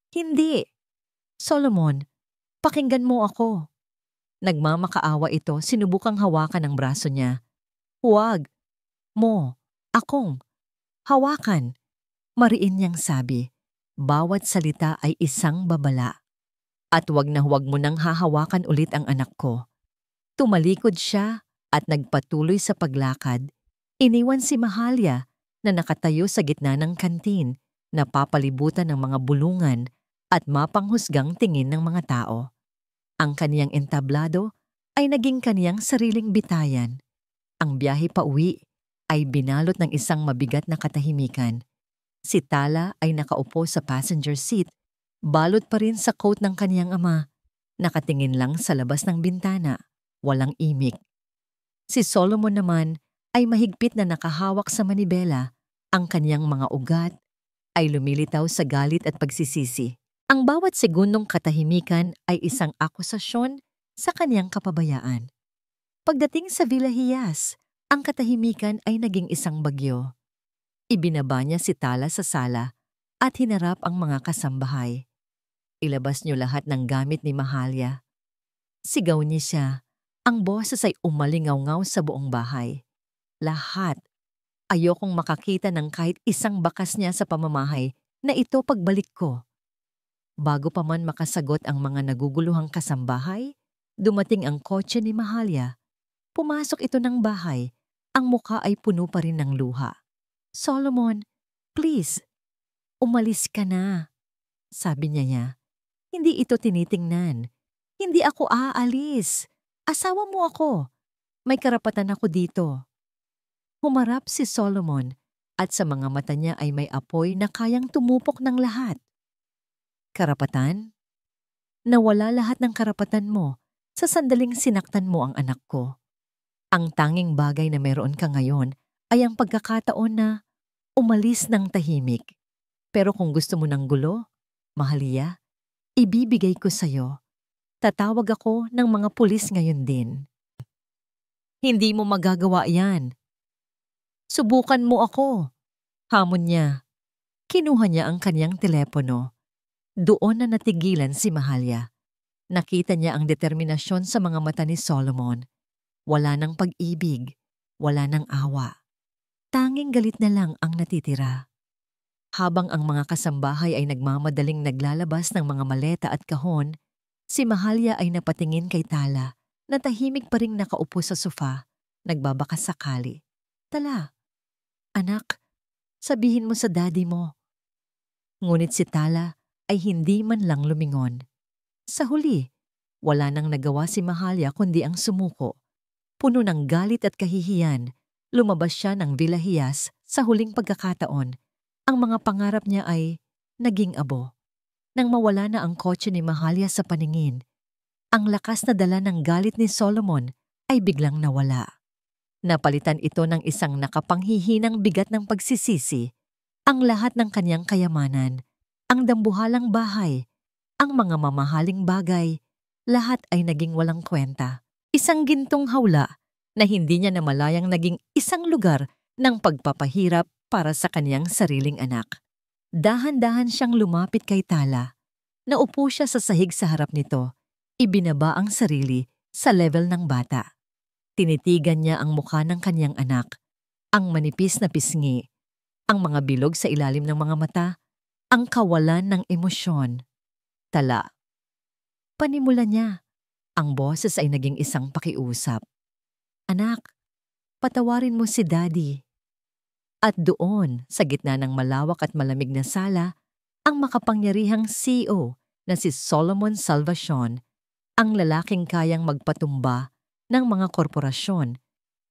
Hindi. Solomon, pakinggan mo ako. Nagmamakaawa ito, sinubukang hawakan ang braso niya. Huwag. Mo. Akong. Hawakan. Mariin niyang sabi. Bawat salita ay isang babala. At huwag na huwag mo nang hahawakan ulit ang anak ko. Tumalikod siya at nagpatuloy sa paglakad. Iniwan si Mahalia na nakatayo sa gitna ng kantin, napapalibutan ng mga bulungan at mapanghusgang tingin ng mga tao. Ang kaniyang entablado ay naging kaniyang sariling bitayan. Ang biyahe pauwi ay binalot ng isang mabigat na katahimikan. Si Tala ay nakaupo sa passenger seat, balot pa rin sa coat ng kaniyang ama, nakatingin lang sa labas ng bintana, walang imik. Si Solomon naman ay mahigpit na nakahawak sa manibela. Ang kaniyang mga ugat ay lumilitaw sa galit at pagsisisi. Ang bawat segundong katahimikan ay isang akusasyon sa kaniyang kapabayaan. Pagdating sa Villa Hias, ang katahimikan ay naging isang bagyo. Ibinaba niya si Tala sa sala at hinarap ang mga kasambahay. Ilabas niyo lahat ng gamit ni Mahalia. Sigaw niya siya. Ang boses ay umalingaw-ngaw sa buong bahay. Lahat. Ayokong makakita ng kahit isang bakas niya sa pamamahay na ito pagbalik ko. Bago pa man makasagot ang mga naguguluhang kasambahay, dumating ang kotse ni Mahalia. Pumasok ito ng bahay. Ang mukha ay puno pa rin ng luha. Solomon, please, umalis ka na. Sabi niya. Hindi ito tinitingnan. Hindi ako aalis. Asawa mo ako. May karapatan ako dito. Humarap si Solomon at sa mga mata niya ay may apoy na kayang tumupok ng lahat. Karapatan? Nawala lahat ng karapatan mo sa sandaling sinaktan mo ang anak ko. Ang tanging bagay na meron ka ngayon ay ang pagkakataon na umalis ng tahimik. Pero kung gusto mo ng gulo, Mahalia, ibibigay ko sa'yo. Tatawag ako ng mga pulis ngayon din. Hindi mo magagawa yan. Subukan mo ako. Hamon niya. Kinuha niya ang kanyang telepono. Doon na natigilan si Mahalia. Nakita niya ang determinasyon sa mga mata ni Solomon. Wala ng pag-ibig, wala ng awa. Tanging galit na lang ang natitira. Habang ang mga kasambahay ay nagmamadaling naglalabas ng mga maleta at kahon, si Mahalia ay napatingin kay Tala na tahimik pa ring nakaupo sa sofa, nagbabakas sakali. Tala, anak, sabihin mo sa daddy mo. Ngunit si Tala ay hindi man lang lumingon. Sa huli, wala nang nagawa si Mahalia kundi ang sumuko. Puno ng galit at kahihiyan, lumabas siya ng Villa Hias sa huling pagkakataon. Ang mga pangarap niya ay naging abo. Nang mawala na ang kotse ni Mahalia sa paningin, ang lakas na dala ng galit ni Solomon ay biglang nawala. Napalitan ito ng isang nakapanghihinang bigat ng pagsisisi. Ang lahat ng kanyang kayamanan, ang dambuhalang bahay, ang mga mamahaling bagay, lahat ay naging walang kwenta. Isang gintong hawla na hindi niya namalayang naging isang lugar ng pagpapahirap para sa kaniyang sariling anak. Dahan-dahan siyang lumapit kay Tala. Naupo siya sa sahig sa harap nito. Ibinaba ang sarili sa level ng bata. Tinitigan niya ang mukha ng kaniyang anak, ang manipis na pisngi, ang mga bilog sa ilalim ng mga mata, ang kawalan ng emosyon. Tala. Panimula niya. Ang boses ay naging isang pakiusap. Anak, patawarin mo si Daddy. At doon, sa gitna ng malawak at malamig na sala, ang makapangyarihang CEO na si Solomon Salvacion, ang lalaking kayang magpatumba ng mga korporasyon,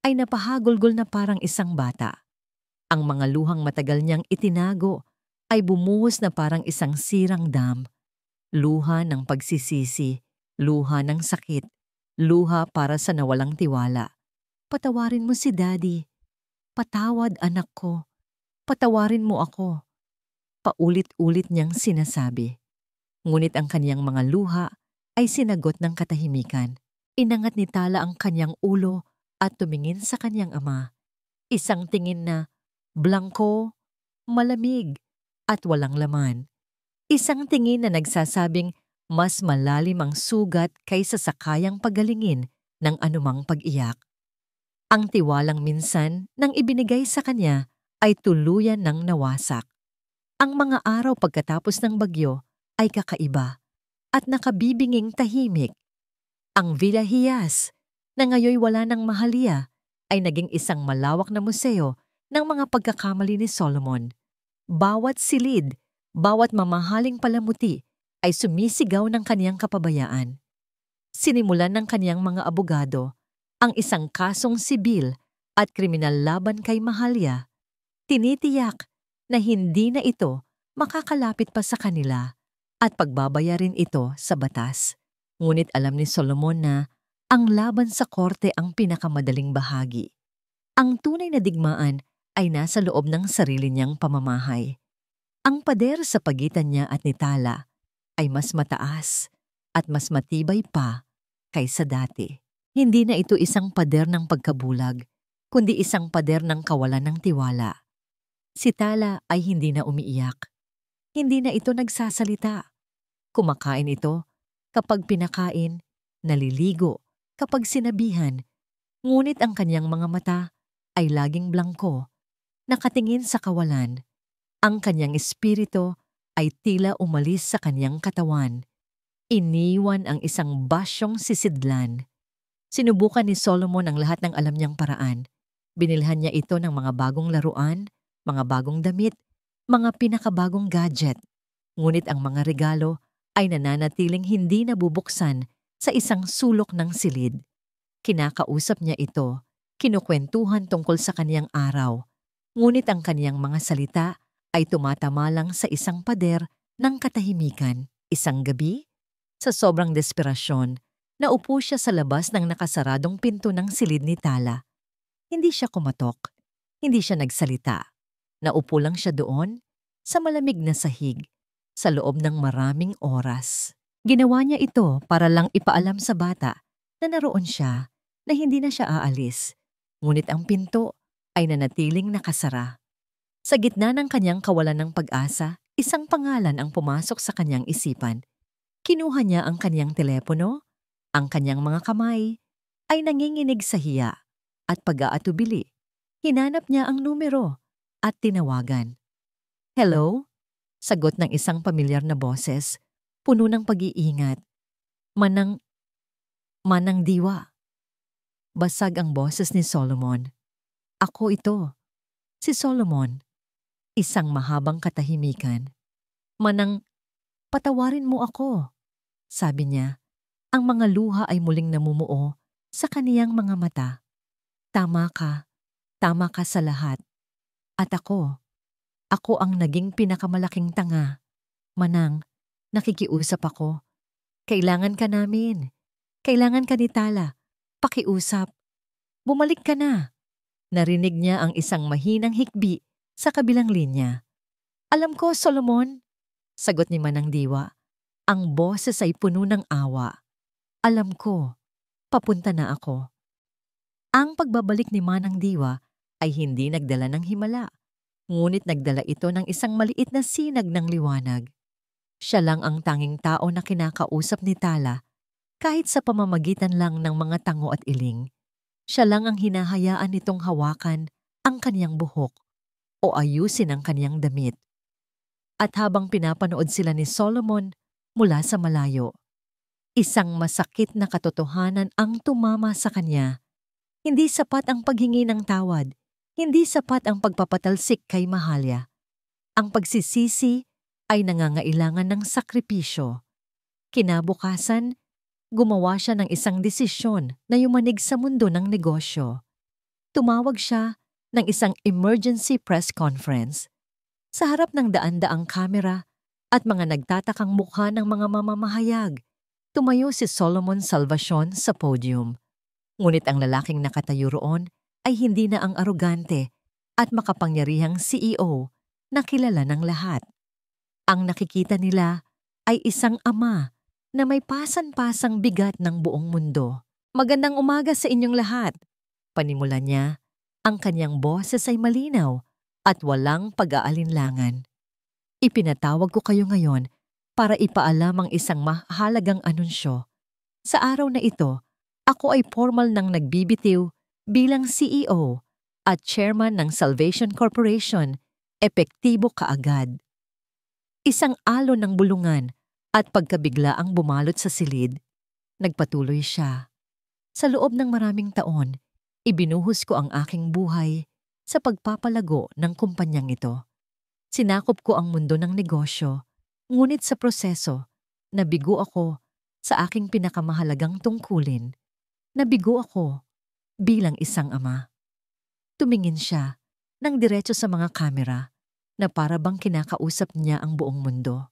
ay napahagulgol na parang isang bata. Ang mga luhang matagal niyang itinago ay bumuhos na parang isang sirang dam. Luha ng pagsisisi, luha ng sakit, luha para sa nawalang tiwala. Patawarin mo si Daddy. Patawad, anak ko. Patawarin mo ako. Paulit-ulit niyang sinasabi. Ngunit ang kaniyang mga luha ay sinagot ng katahimikan. Inangat ni Tala ang kanyang ulo at tumingin sa kanyang ama. Isang tingin na blangko, malamig, at walang laman. Isang tingin na nagsasabing mas malalim ang sugat kaysa sa kayang pagalingin ng anumang pag-iyak. Ang tiwalang minsan nang ibinigay sa kanya ay tuluyan ng nawasak. Ang mga araw pagkatapos ng bagyo ay kakaiba at nakabibinging tahimik. Ang Villa Hias, na ngayoy wala ng mahalya, ay naging isang malawak na museo ng mga pagkakamali ni Solomon. Bawat silid, bawat mamahaling palamuti ay sumisigaw ng kaniyang kapabayaan. Sinimulan ng kaniyang mga abogado ang isang kasong sibil at kriminal laban kay Mahalya. Tinitiyak na hindi na ito makakalapit pa sa kanila at pagbabayarin ito sa batas. Ngunit alam ni Solomon na ang laban sa korte ang pinakamadaling bahagi. Ang tunay na digmaan ay nasa loob ng sarili niyang pamamahay. Ang pader sa pagitan niya at ni Tala ay mas mataas at mas matibay pa kaysa dati. Hindi na ito isang pader ng pagkabulag, kundi isang pader ng kawalan ng tiwala. Si Tala ay hindi na umiiyak. Hindi na ito nagsasalita. Kumakain ito kapag pinakain, naliligo kapag sinabihan, ngunit ang kanyang mga mata ay laging blangko, nakatingin sa kawalan. Ang kanyang espiritu ay tila umalis sa kanyang katawan. Iniwan ang isang basyong sisidlan. Sinubukan ni Solomon ang lahat ng alam niyang paraan. Binilhan niya ito ng mga bagong laruan, mga bagong damit, mga pinakabagong gadget. Ngunit ang mga regalo ay nananatiling hindi nabubuksan sa isang sulok ng silid. Kinakausap niya ito, kinukwentuhan tungkol sa kaniyang araw. Ngunit ang kaniyang mga salita ay tumatama lang sa isang pader ng katahimikan. Isang gabi, sa sobrang desperasyon, naupo siya sa labas ng nakasaradong pinto ng silid ni Tala. Hindi siya kumatok, hindi siya nagsalita. Naupo lang siya doon, sa malamig na sahig, sa loob ng maraming oras. Ginawa niya ito para lang ipaalam sa bata na naroon siya, na hindi na siya aalis. Ngunit ang pinto ay nanatiling nakasara. Sa gitna ng kanyang kawalan ng pag-asa, isang pangalan ang pumasok sa kanyang isipan. Kinuha niya ang kanyang telepono, ang kanyang mga kamay ay nanginginig sa hiya at pag-aatubili. Hinanap niya ang numero at tinawagan. Hello? Sagot ng isang pamilyar na boses, puno ng pag-iingat. Manang Diwa. Basag ang boses ni Solomon. Ako ito, si Solomon. Isang mahabang katahimikan. Manang, patawarin mo ako, sabi niya. Ang mga luha ay muling namumuo sa kaniyang mga mata. Tama ka sa lahat. At ako ang naging pinakamalaking tanga. Manang, nakikiusap ako. Kailangan ka namin. Kailangan ka ni Tala. Pakiusap. Bumalik ka na. Narinig niya ang isang mahinang hikbi sa kabilang linya. Alam ko, Solomon, sagot ni Manang Diwa. Ang boses ay puno ng awa. Alam ko, papunta na ako. Ang pagbabalik ni Manang Diwa ay hindi nagdala ng himala. Ngunit nagdala ito ng isang maliit na sinag ng liwanag. Siya lang ang tanging tao na kinakausap ni Tala, kahit sa pamamagitan lang ng mga tango at iling. Siya lang ang hinahayaan nitong hawakan ang kaniyang buhok o ayusin ang kaniyang damit. At habang pinapanood sila ni Solomon mula sa malayo, isang masakit na katotohanan ang tumama sa kanya. Hindi sapat ang paghingi ng tawad. Hindi sapat ang pagpapatalsik kay Mahalya. Ang pagsisisi ay nangangailangan ng sakripisyo. Kinabukasan, gumawa siya ng isang desisyon na yumanig sa mundo ng negosyo. Tumawag siya ng isang emergency press conference. Sa harap ng daan-daang kamera at mga nagtatakang mukha ng mga mamamahayag, tumayo si Solomon Salvacion sa podium. Ngunit ang lalaking nakatayo roon ay hindi na ang arogante at makapangyarihang CEO na kilala ng lahat. Ang nakikita nila ay isang ama na may pasan-pasang bigat ng buong mundo. Magandang umaga sa inyong lahat. Panimula niya, ang kanyang boses ay malinaw at walang pag-aalinlangan. Ipinatawag ko kayo ngayon para ipaalam ang isang mahalagang anunsyo. Sa araw na ito, ako ay formal nang nagbibitiw bilang CEO at Chairman ng Salvation Corporation, epektibo kaagad. Isang alon ng bulungan at pagkabigla ang bumalot sa silid. Nagpatuloy siya. Sa loob ng maraming taon, ibinuhos ko ang aking buhay sa pagpapalago ng kumpanyang ito. Sinakop ko ang mundo ng negosyo, ngunit sa proseso, nabigo ako sa aking pinakamahalagang tungkulin. Nabigo ako bilang isang ama. Tumingin siya ng diretso sa mga kamera na para bang kinakausap niya ang buong mundo.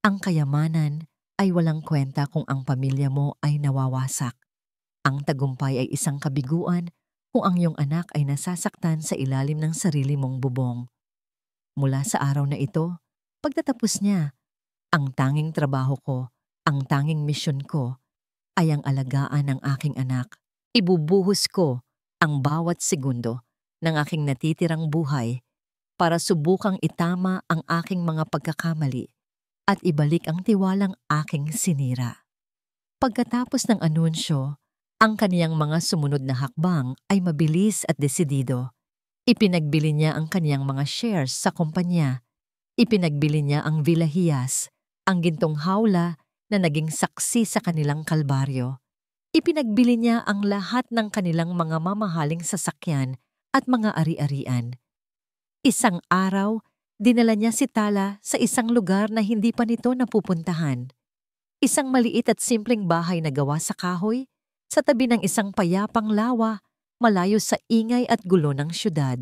Ang kayamanan ay walang kwenta kung ang pamilya mo ay nawawasak. Ang tagumpay ay isang kabiguan kung ang iyong anak ay nasasaktan sa ilalim ng sarili mong bubong. Mula sa araw na ito, pagtatapos niya, ang tanging trabaho ko, ang tanging misyon ko, ay ang alagaan ng aking anak. Ibubuhos ko ang bawat segundo ng aking natitirang buhay para subukang itama ang aking mga pagkakamali at ibalik ang tiwalang aking sinira. Pagkatapos ng anunsyo, ang kaniyang mga sumunod na hakbang ay mabilis at desidido. Ipinagbili niya ang kaniyang mga shares sa kumpanya. Ipinagbili niya ang Villa Hias, ang gintong hawla na naging saksi sa kanilang kalbaryo. Ipinagbili niya ang lahat ng kanilang mga mamahaling sasakyan at mga ari-arian. Isang araw, dinala niya si Tala sa isang lugar na hindi pa nito napupuntahan. Isang maliit at simpleng bahay na gawa sa kahoy, sa tabi ng isang payapang lawa, malayo sa ingay at gulo ng syudad.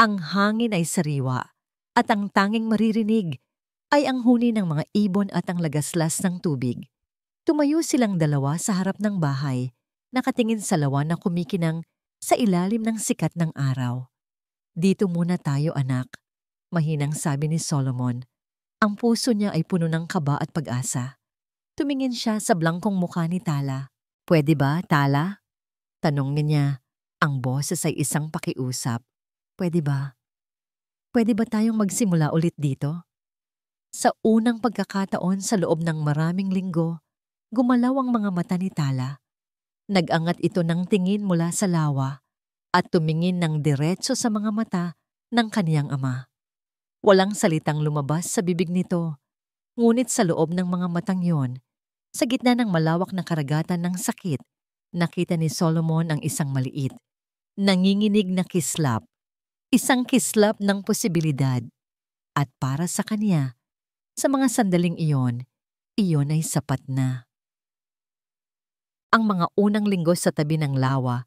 Ang hangin ay sariwa, at ang tanging maririnig ay ang huni ng mga ibon at ang lagaslas ng tubig. Tumayo silang dalawa sa harap ng bahay, nakatingin sa lawa na kumikinang sa ilalim ng sikat ng araw. "Dito muna tayo, anak," mahinang sabi ni Solomon. Ang puso niya ay puno ng kaba at pag-asa. Tumingin siya sa blangkong mukha ni Tala. "Pwede ba, Tala?" Tanong niya. Ang boses ay isang pakiusap. "Pwede ba? Pwede ba tayong magsimula ulit dito?" Sa unang pagkakataon sa loob ng maraming linggo, gumalaw ang mga mata ni Tala. Nag-angat ito ng tingin mula sa lawa at tumingin ng diretso sa mga mata ng kaniyang ama. Walang salitang lumabas sa bibig nito, ngunit sa loob ng mga matang yon, sa gitna ng malawak na karagatan ng sakit, nakita ni Solomon ang isang maliit, nanginginig na kislap, isang kislap ng posibilidad. At para sa kanya, sa mga sandaling iyon ay sapat na. Ang mga unang linggo sa tabi ng lawa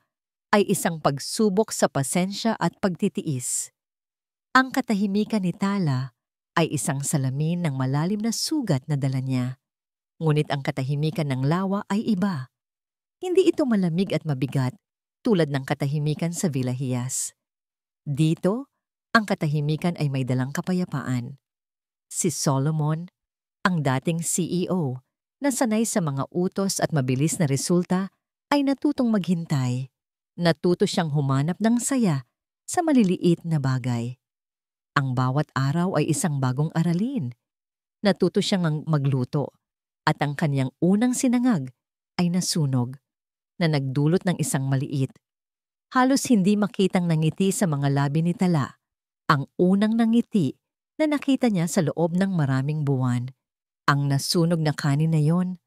ay isang pagsubok sa pasensya at pagtitiis. Ang katahimikan ni Tala ay isang salamin ng malalim na sugat na dala niya. Ngunit ang katahimikan ng lawa ay iba. Hindi ito malamig at mabigat tulad ng katahimikan sa Villa Hias. Dito, ang katahimikan ay may dalang kapayapaan. Si Solomon, ang dating CEO, na sanay sa mga utos at mabilis na resulta, ay natutong maghintay. Natuto siyang humanap ng saya sa maliliit na bagay. Ang bawat araw ay isang bagong aralin. Natuto siyang magluto at ang kanyang unang sinangag ay nasunog na nagdulot ng isang maliit. Halos hindi makitang nangiti sa mga labi ni Tala. Ang unang nangiti na nakita niya sa loob ng maraming buwan. Ang nasunog na kanin na yon,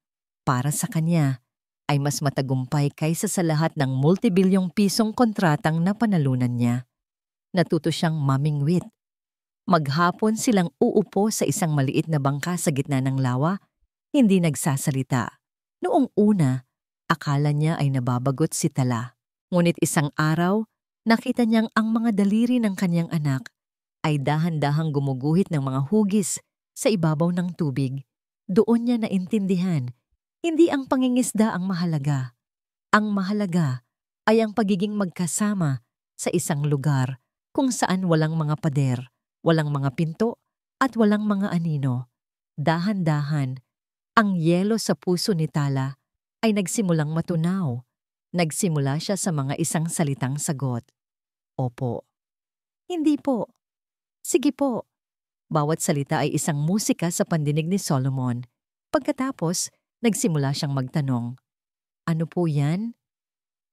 para sa kanya, ay mas matagumpay kaysa sa lahat ng multibilyong pisong kontratang napanalunan niya. Natuto siyang mamingwit. Maghapon silang uupo sa isang maliit na bangka sa gitna ng lawa, hindi nagsasalita. Noong una, akala niya ay nababagot si Tala. Ngunit isang araw, nakita niyang ang mga daliri ng kanyang anak ay dahan-dahang gumuguhit ng mga hugis sa ibabaw ng tubig. Doon niya naintindihan, hindi ang pangingisda ang mahalaga. Ang mahalaga ay ang pagiging magkasama sa isang lugar kung saan walang mga pader, walang mga pinto, at walang mga anino. Dahan-dahan, ang yelo sa puso ni Tala ay nagsimulang matunaw. Nagsimula siya sa mga isang salitang sagot. Opo. Hindi po. Sige po. Bawat salita ay isang musika sa pandinig ni Solomon. Pagkatapos, nagsimula siyang magtanong. Ano po yan?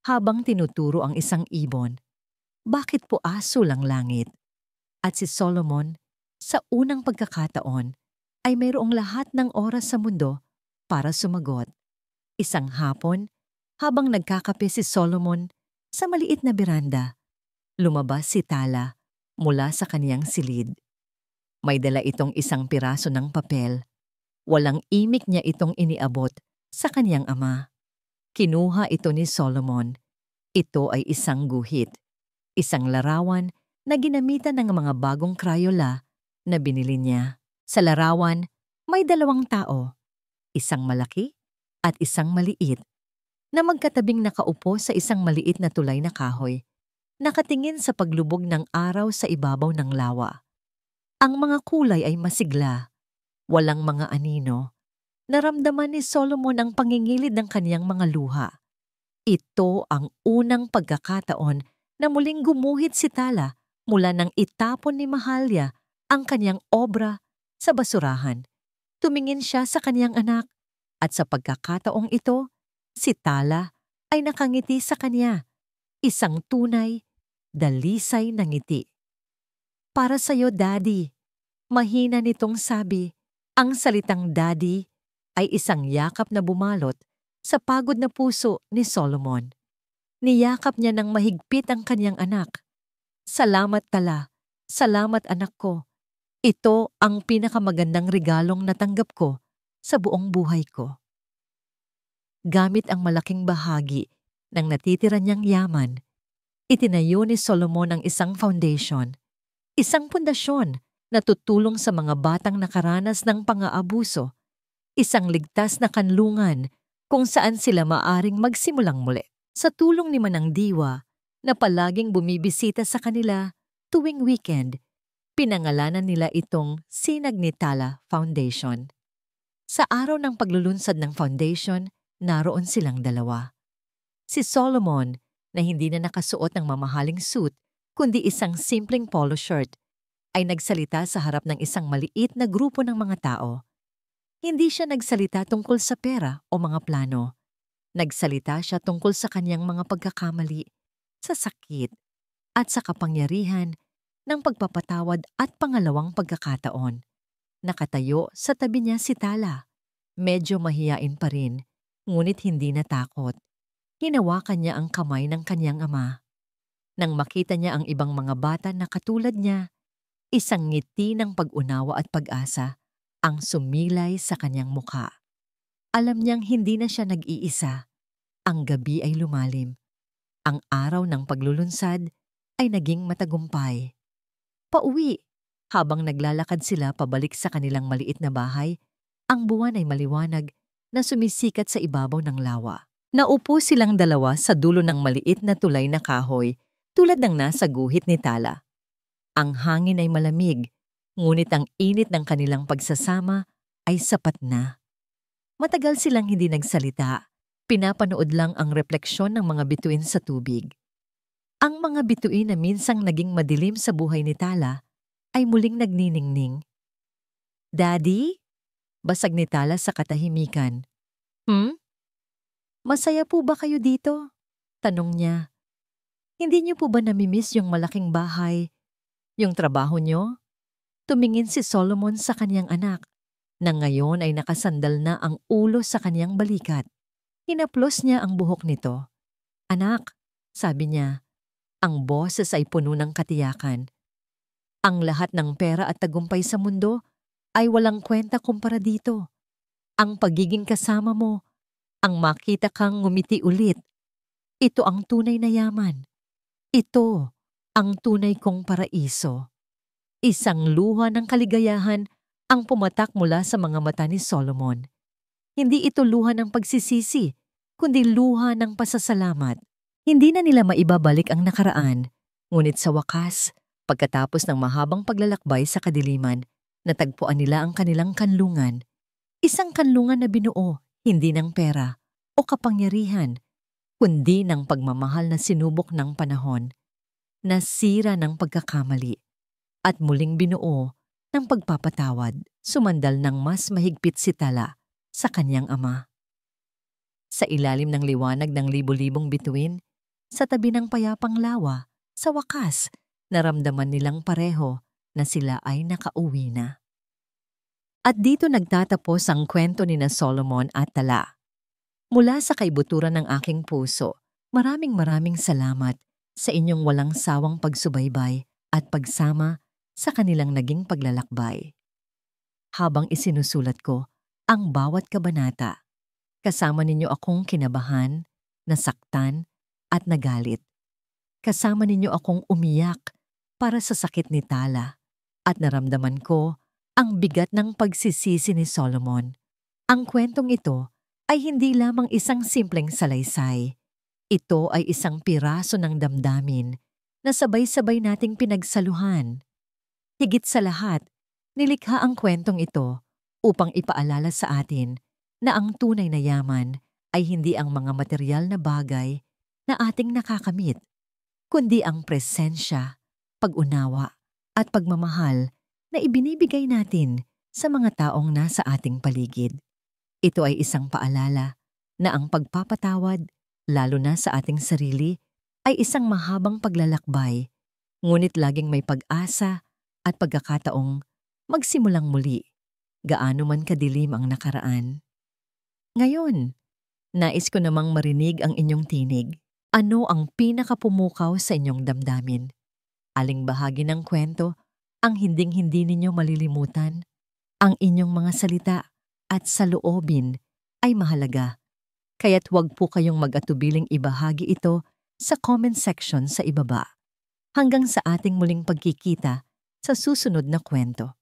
Habang tinuturo ang isang ibon. Bakit po aso ang langit? At si Solomon, sa unang pagkakataon, ay mayroong lahat ng oras sa mundo para sumagot. Isang hapon, habang nagkakape si Solomon sa maliit na beranda, lumabas si Tala mula sa kaniyang silid. May dala itong isang piraso ng papel. Walang imik niya itong iniabot sa kaniyang ama. Kinuha ito ni Solomon. Ito ay isang guhit. Isang larawan na ginamitan ng mga bagong Crayola na binili niya. Sa larawan, may dalawang tao. Isang malaki at isang maliit na magkatabing nakaupo sa isang maliit na tulay na kahoy, nakatingin sa paglubog ng araw sa ibabaw ng lawa. Ang mga kulay ay masigla, walang mga anino. Naramdaman ni Solomon ang pangingilid ng kaniyang mga luha. Ito ang unang pagkakataon na muling gumuhit si Tala mula nang itapon ni Mahalya ang kaniyang obra sa basurahan. Tumingin siya sa kaniyang anak at sa pagkakataong ito, si Tala ay nakangiti sa kanya, isang tunay, dalisay na ngiti. Para sa'yo, Daddy. Mahina nitong sabi. Ang salitang Daddy ay isang yakap na bumalot sa pagod na puso ni Solomon. Niyakap niya ng mahigpit ang kanyang anak. Salamat, Tala. Salamat, anak ko. Ito ang pinakamagandang regalong natanggap ko sa buong buhay ko. Gamit ang malaking bahagi ng natitira niyang yaman, itinayo ni Solomon ang isang foundation, isang pundasyon na tutulong sa mga batang nakaranas ng pang-aabuso, isang ligtas na kanlungan kung saan sila maaring magsimulang muli. Sa tulong ni Manang Diwa na palaging bumibisita sa kanila tuwing weekend, pinangalanan nila itong Sinag ni Tala Foundation. Sa araw ng paglulunsad ng foundation, naroon silang dalawa. Si Solomon, na hindi na nakasuot ng mamahaling suit, kundi isang simpleng polo shirt, ay nagsalita sa harap ng isang maliit na grupo ng mga tao. Hindi siya nagsalita tungkol sa pera o mga plano. Nagsalita siya tungkol sa kanyang mga pagkakamali, sa sakit, at sa kapangyarihan ng pagpapatawad at pangalawang pagkakataon. Nakatayo sa tabi niya si Tala. Medyo mahiyain pa rin, ngunit hindi natakot. Hinawakan niya ang kamay ng kanyang ama. Nang makita niya ang ibang mga bata na katulad niya, isang ngiti ng pag-unawa at pag-asa ang sumilay sa kanyang mukha. Alam niyang hindi na siya nag-iisa. Ang gabi ay lumalim. Ang araw ng paglulunsad ay naging matagumpay. Pauwi, habang naglalakad sila pabalik sa kanilang maliit na bahay, ang buwan ay maliwanag na sumisikat sa ibabaw ng lawa. Naupo silang dalawa sa dulo ng maliit na tulay na kahoy tulad ng nasa guhit ni Tala. Ang hangin ay malamig, ngunit ang init ng kanilang pagsasama ay sapat na. Matagal silang hindi nagsalita, pinapanood lang ang refleksyon ng mga bituin sa tubig. Ang mga bituin na minsang naging madilim sa buhay ni Tala ay muling nagniningning. Daddy? Basag ni Tala sa katahimikan. Masaya po ba kayo dito? Tanong niya. Hindi niyo po ba namimiss yung malaking bahay, yung trabaho niyo? Tumingin si Solomon sa kanyang anak, na ngayon ay nakasandal na ang ulo sa kanyang balikat. Hinaplos niya ang buhok nito. Anak, sabi niya, Ang boses ay puno ng katiyakan. Ang lahat ng pera at tagumpay sa mundo ay walang kwenta kumpara dito. Ang pagiging kasama mo, ang makita kang ngumiti ulit, ito ang tunay na yaman. Ito ang tunay kong paraiso. Isang luha ng kaligayahan ang pumatak mula sa mga mata ni Solomon. Hindi ito luha ng pagsisisi, kundi luha ng pasasalamat. Hindi na nila maibabalik ang nakaraan, ngunit sa wakas, pagkatapos ng mahabang paglalakbay sa kadiliman, natagpuan nila ang kanilang kanlungan. Isang kanlungan na binuo, hindi ng pera o kapangyarihan, kundi ng pagmamahal na sinubok ng panahon, nasira ng pagkakamali, at muling binuo ng pagpapatawad, sumandal ng mas mahigpit si Tala sa kanyang ama. Sa ilalim ng liwanag ng libo-libong bituin, sa tabi ng payapang lawa, sa wakas, naramdaman nilang pareho na sila ay nakauwi na. At dito nagtatapos ang kwento ni na Solomon at Tala. Mula sa kaibuturan ng aking puso, maraming salamat sa inyong walang sawang pagsubaybay at pagsama sa kanilang naging paglalakbay. Habang isinusulat ko ang bawat kabanata, kasama ninyo akong kinabahan, nasaktan, at nagalit. Kasama ninyo akong umiyak para sa sakit ni Tala at naramdaman ko ang bigat ng pagsisisi ni Solomon. Ang kwentong ito ay hindi lamang isang simpleng salaysay. Ito ay isang piraso ng damdamin na sabay-sabay nating pinagsaluhan. Higit sa lahat, nilikha ang kwentong ito upang ipaalala sa atin na ang tunay na yaman ay hindi ang mga material na bagay na ating nakakamit, kundi ang presensya, pag-unawa at pagmamahal na ibinibigay natin sa mga taong nasa ating paligid. Ito ay isang paalala na ang pagpapatawad, lalo na sa ating sarili, ay isang mahabang paglalakbay, ngunit laging may pag-asa at pagkakataong magsimulang muli, gaano man kadilim ang nakaraan. Ngayon, nais ko namang marinig ang inyong tinig. Ano ang pinakapumukaw sa inyong damdamin? Aling bahagi ng kwento ang hinding-hindi ninyo malilimutan? Ang inyong mga salita at saloobin ay mahalaga, kaya't huwag po kayong mag-atubiling ibahagi ito sa comment section sa ibaba. Hanggang sa ating muling pagkikita sa susunod na kwento.